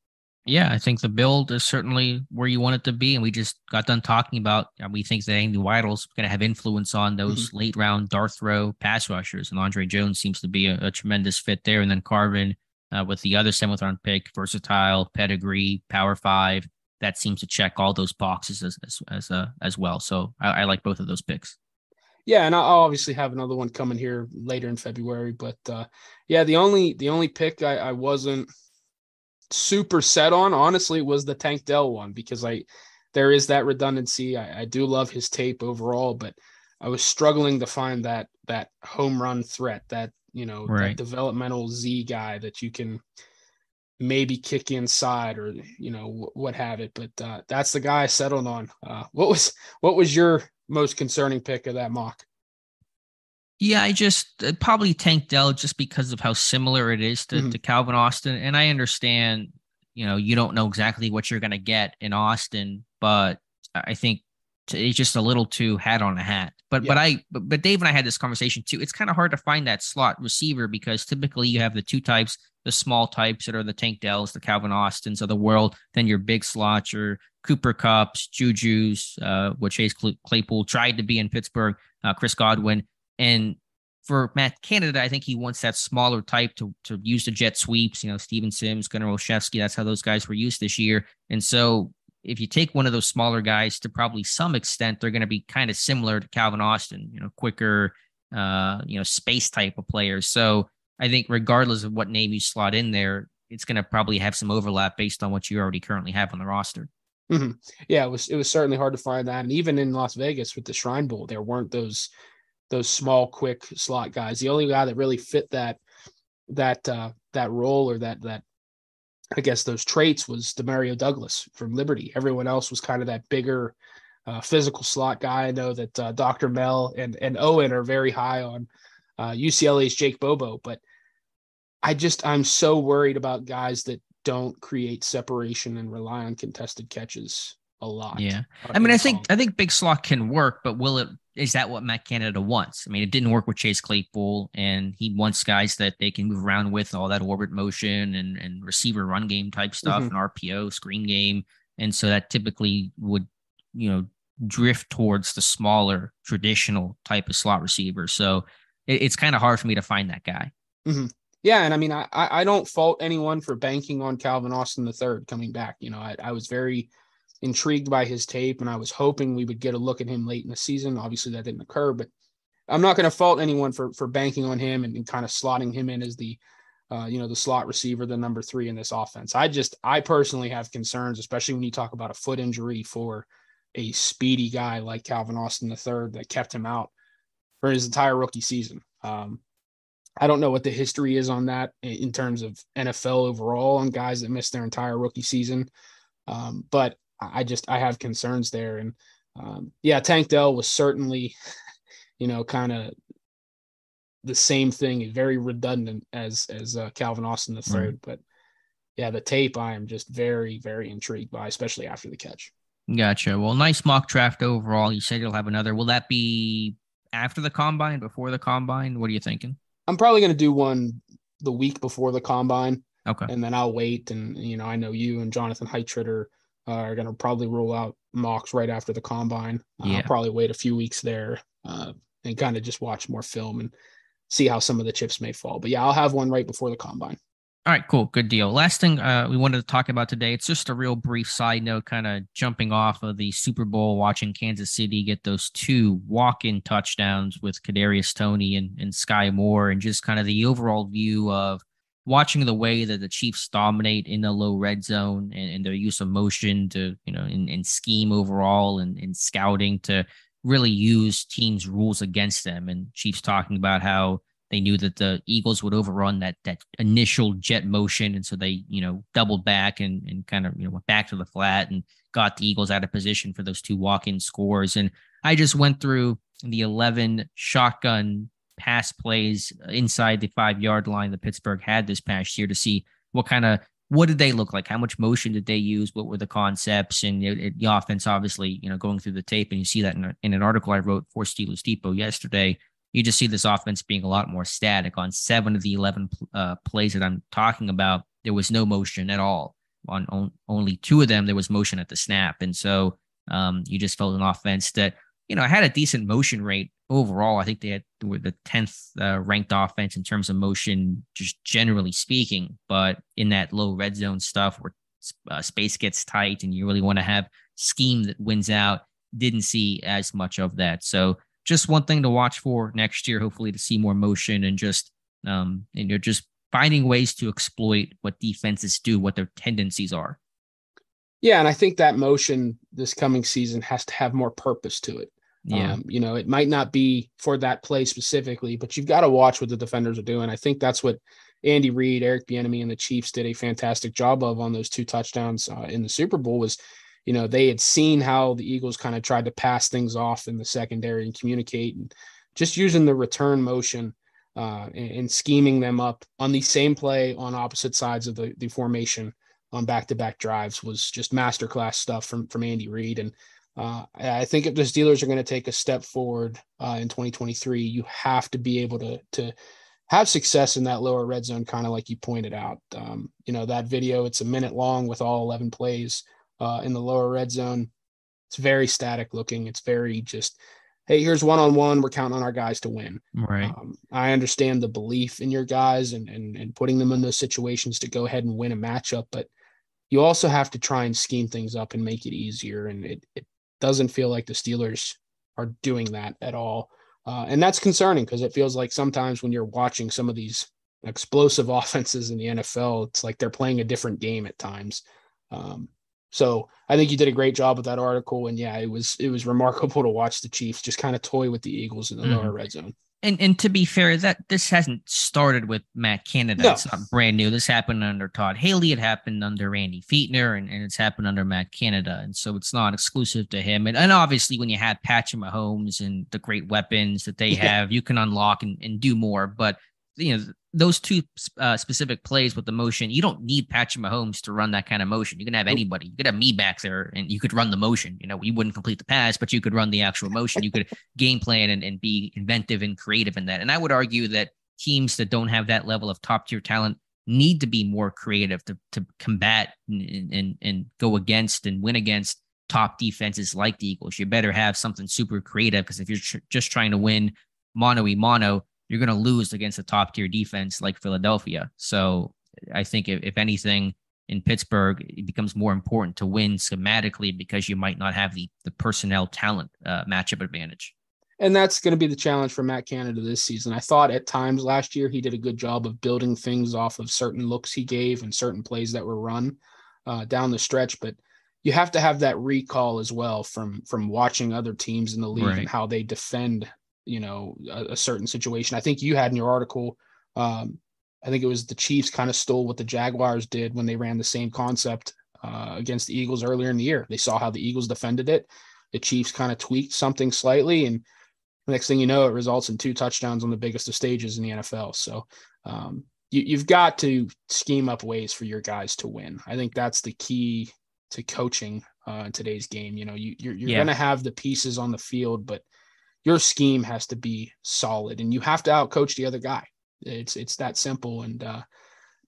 Yeah, I think the build is certainly where you want it to be. And we just got done talking about, we think that Andy Weidl's going to have influence on those late round dart throw pass rushers. And Andre Jones seems to be a tremendous fit there. And then Carvin with the other 7th-round pick, versatile, pedigree, Power 5, that seems to check all those boxes as well. So I like both of those picks. Yeah, and I'll obviously have another one coming here later in February. But the only pick I wasn't super set on, honestly, was the Tank Dell one, because there is that redundancy. I do love his tape overall, but I was struggling to find that home run threat, that that developmental Z guy that you can maybe kick inside or what have it. But that's the guy I settled on. What was your most concerning pick of that mock? Yeah, I just probably Tank Dell, just because of how similar it is to Calvin Austin. And I understand, you don't know exactly what you're going to get in Austin, but I think it's just a little too hat on a hat. But Dave and I had this conversation too. It's kind of hard to find that slot receiver, because typically you have the two types, the small types that are the Tank Dells, the Calvin Austins of the world, then your big slots, your Cooper Kupps, Juju's, what Chase Claypool tried to be in Pittsburgh, Chris Godwin. And for Matt Canada, I think he wants that smaller type to use the jet sweeps, Steven Sims, Gunnar Olszewski, that's how those guys were used this year. And so if you take one of those smaller guys, to probably some extent, they're going to be kind of similar to Calvin Austin, quicker, space type of players. So I think regardless of what name you slot in there, it's going to probably have some overlap based on what you already currently have on the roster. Mm-hmm. Yeah, it was certainly hard to find that. And even in Las Vegas with the Shrine Bowl, there weren't those small, quick slot guys. The only guy that really fit that role, or that I guess those traits, was Demario Douglas from Liberty. Everyone else was kind of that bigger, physical slot guy. I know that Dr. Mel and Owen are very high UCLA's Jake Bobo, but I'm so worried about guys that don't create separation and rely on contested catches a lot. Yeah. I mean, I think big slot can work, but is that what Matt Canada wants? I mean, it didn't work with Chase Claypool, and he wants guys that they can move around with, all that orbit motion and receiver run game type stuff, and RPO screen game. And so that typically would, drift towards the smaller traditional type of slot receiver. So it's kind of hard for me to find that guy. Mm-hmm. Yeah. And I mean, I don't fault anyone for banking on Calvin Austin III coming back. I was very intrigued by his tape, and I was hoping we would get a look at him late in the season. Obviously that didn't occur, but I'm not going to fault anyone for banking on him and kind of slotting him in as the slot receiver, the number 3 in this offense. I personally have concerns, especially when you talk about a foot injury for a speedy guy like Calvin Austin III that kept him out for his entire rookie season. I don't know what the history is on that in terms of NFL overall on guys that missed their entire rookie season. But I have concerns there. And Tank Dell was certainly, kind of the same thing, very redundant as Calvin Austin III. Right. But yeah, the tape I am just very, very intrigued by, especially after the catch. Gotcha. Well, nice mock draft overall. You said you'll have another. Will that be after the combine, before the combine? What are you thinking? I'm probably going to do one the week before the combine. Okay. And then I'll wait. And, I know you and Jonathan Heitritter are going to probably roll out mocks right after the combine. I'll probably wait a few weeks there and kind of just watch more film and see how some of the chips may fall. But I'll have one right before the combine. All right, cool. Good deal. Last thing we wanted to talk about today, it's just a real brief side note, kind of jumping off of the Super Bowl, watching Kansas City get those 2 walk-in touchdowns with Kadarius Toney and Sky Moore, and just kind of the overall view of watching the way that the Chiefs dominate in the low red zone and their use of motion to, in scheme overall and scouting to really use teams' rules against them. And Chiefs talking about how they knew that the Eagles would overrun that initial jet motion. And so they, doubled back and kind of, went back to the flat and got the Eagles out of position for those 2 walk-in scores. And I just went through the 11 shotgun pass plays inside the 5-yard line that Pittsburgh had this past year to see what did they look like? How much motion did they use? What were the concepts? And the offense, obviously, going through the tape, and you see that in an article I wrote for Steelers Depot yesterday. You just see this offense being a lot more static. On 7 of the 11 plays that I'm talking about, there was no motion at all. On only 2 of them, there was motion at the snap. And so you just felt an offense that, had a decent motion rate overall. I think they were the 10th ranked offense in terms of motion, just generally speaking. But in that low red zone stuff where space gets tight and you really want to have scheme that wins out, didn't see as much of that. So just one thing to watch for next year, hopefully to see more motion and just just finding ways to exploit what defenses do, what their tendencies are. Yeah, and I think that motion this coming season has to have more purpose to it. Yeah. It might not be for that play specifically, but you've got to watch what the defenders are doing. I think that's what Andy Reid, Eric Bieniemy, and the Chiefs did a fantastic job of on those 2 touchdowns in the Super Bowl was, they had seen how the Eagles kind of tried to pass things off in the secondary and communicate, and just using the return motion and scheming them up on the same play on opposite sides of the formation on back-to-back drives was just masterclass stuff from Andy Reid. And I think if the Steelers are going to take a step forward in 2023, you have to be able to have success in that lower red zone, kind of like you pointed out. That video, it's a minute long with all 11 plays in the lower red zone. It's very static looking. It's very just, hey, here's one-on-one. We're counting on our guys to win. Right. I understand the belief in your guys and putting them in those situations to go ahead and win a matchup, but you also have to try and scheme things up and make it easier. And it doesn't feel like the Steelers are doing that at all. And that's concerning because it feels like sometimes when you're watching some of these explosive offenses in the NFL, it's like they're playing a different game at times. So I think you did a great job with that article. And yeah, it was remarkable to watch the Chiefs just kind of toy with the Eagles in the lower red zone. And to be fair, that this hasn't started with Matt Canada. No. It's not brand new. This happened under Todd Haley. It happened under Andy Fietner, and it's happened under Matt Canada. And so it's not exclusive to him. And obviously, when you have Patrick Mahomes and the great weapons that they have, you can unlock and do more. But those two specific plays with the motion, you don't need Patrick Mahomes to run that kind of motion. You can have anybody. You could have me back there, and you could run the motion. We wouldn't complete the pass, but you could run the actual motion. You could game plan and be inventive and creative in that. And I would argue that teams that don't have that level of top tier talent need to be more creative to combat and go against and win against top defenses like the Eagles. You better have something super creative, because if you're just trying to win mano-a-mano, you're going to lose against a top tier defense like Philadelphia. So I think if anything in Pittsburgh, it becomes more important to win schematically, because you might not have the personnel talent matchup advantage. And that's going to be the challenge for Matt Canada this season. I thought at times last year he did a good job of building things off of certain looks he gave and certain plays that were run down the stretch. But you have to have that recall as well from watching other teams in the league and how they defend a certain situation. I think you had in your article, I think it was the Chiefs kind of stole what the Jaguars did when they ran the same concept against the Eagles earlier in the year. They saw how the Eagles defended it. The Chiefs kind of tweaked something slightly, and the next thing you know, it results in 2 touchdowns on the biggest of stages in the NFL. So you've got to scheme up ways for your guys to win. I think that's the key to coaching in today's game. You're going to have the pieces on the field, but your scheme has to be solid, and you have to outcoach the other guy. It's that simple. And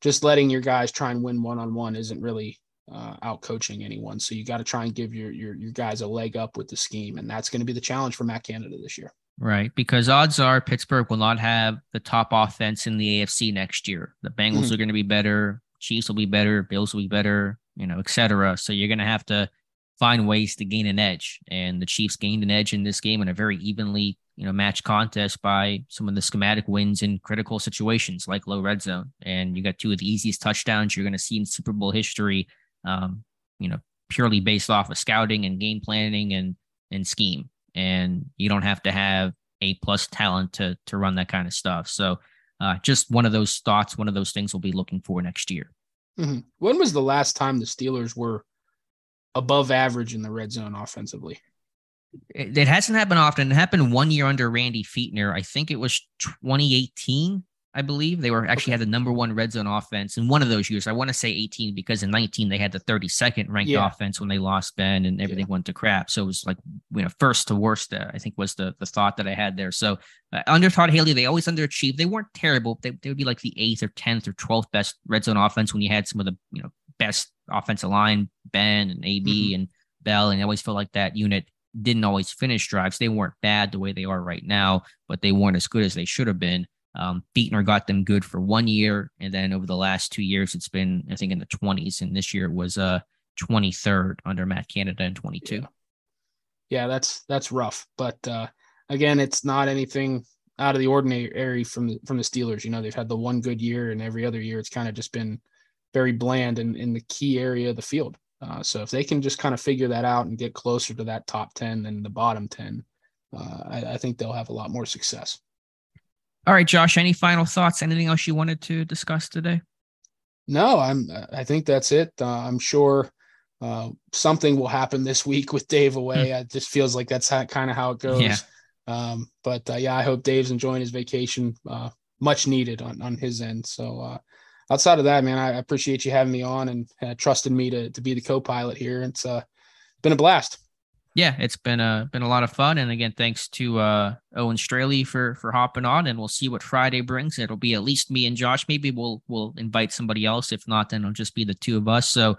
just letting your guys try and win one-on-one isn't really outcoaching anyone. So you got to try and give your guys a leg up with the scheme. And that's going to be the challenge for Matt Canada this year. Right. Because odds are Pittsburgh will not have the top offense in the AFC next year. The Bengals are going to be better. Chiefs will be better. Bills will be better, et cetera. So you're going to have to find ways to gain an edge. And the Chiefs gained an edge in this game in a very evenly, matched contest by some of the schematic wins in critical situations like low red zone. And you got 2 of the easiest touchdowns you're going to see in Super Bowl history, purely based off of scouting and game planning and scheme. And you don't have to have A+ talent to run that kind of stuff. So just one of those thoughts, one of those things we'll be looking for next year. Mm-hmm. When was the last time the Steelers were above average in the red zone offensively? It hasn't happened often. It happened one year under Randy Fietner. I think it was 2018, I believe. They were actually had the number 1 red zone offense in one of those years. I want to say 18 because in 19 they had the 32nd ranked offense when they lost Ben and everything went to crap. So it was like first to worst. I think was the thought that I had there. So under Todd Haley, they always underachieved. They weren't terrible. They would be like the 8th or 10th or 12th best red zone offense when you had some of the best offensive line, Ben and AB and Bell, and I always felt like that unit didn't always finish drives. They weren't bad the way they are right now, but they weren't as good as they should have been. Fietner got them good for 1 year, and then over the last 2 years, it's been, I think, in the 20s, and this year it was 23rd under Matt Canada in 22. Yeah, that's rough. But again, it's not anything out of the ordinary from the Steelers. They've had the one good year, and every other year it's kind of just been very bland in the key area of the field. So if they can just kind of figure that out and get closer to that top 10 than the bottom 10, I think they'll have a lot more success. All right, Josh, any final thoughts? Anything else you wanted to discuss today? No, I think that's it. I'm sure something will happen this week with Dave away. It just feels like that's kind of how it goes. Yeah. But I hope Dave's enjoying his vacation, much needed on his end. So outside of that, man, I appreciate you having me on and trusting me to be the co-pilot here. It's been a blast. Yeah, it's been a lot of fun. And again, thanks to Owen Straley for hopping on, and we'll see what Friday brings. It'll be at least me and Josh. Maybe we'll invite somebody else. If not, then it'll just be the 2 of us. So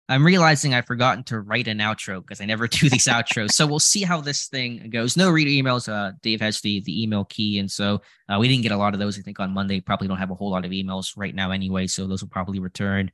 I'm realizing I've forgotten to write an outro because I never do these outros. So we'll see how this thing goes. No reader emails. Dave has the email key. And so we didn't get a lot of those, I think, on Monday. Probably don't have a whole lot of emails right now anyway. So those will probably return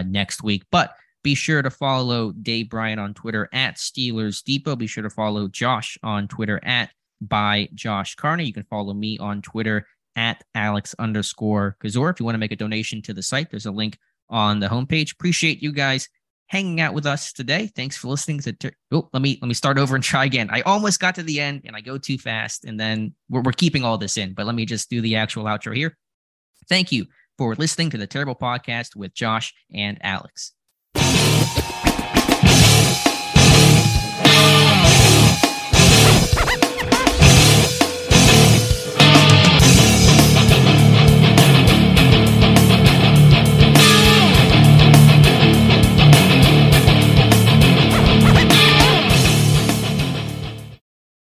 next week. But be sure to follow Dave Bryan on Twitter at Steelers Depot. Be sure to follow Josh on Twitter at by Josh Carney. You can follow me on Twitter at Alex_Kozora. If you want to make a donation to the site, there's a link on the homepage. Appreciate you guys hanging out with us today. Thanks for listening to. Let me start over and try again. I almost got to the end and I go too fast, and then we're keeping all this in. But let me just do the actual outro here. Thank you for listening to the Terrible Podcast with Josh and Alex.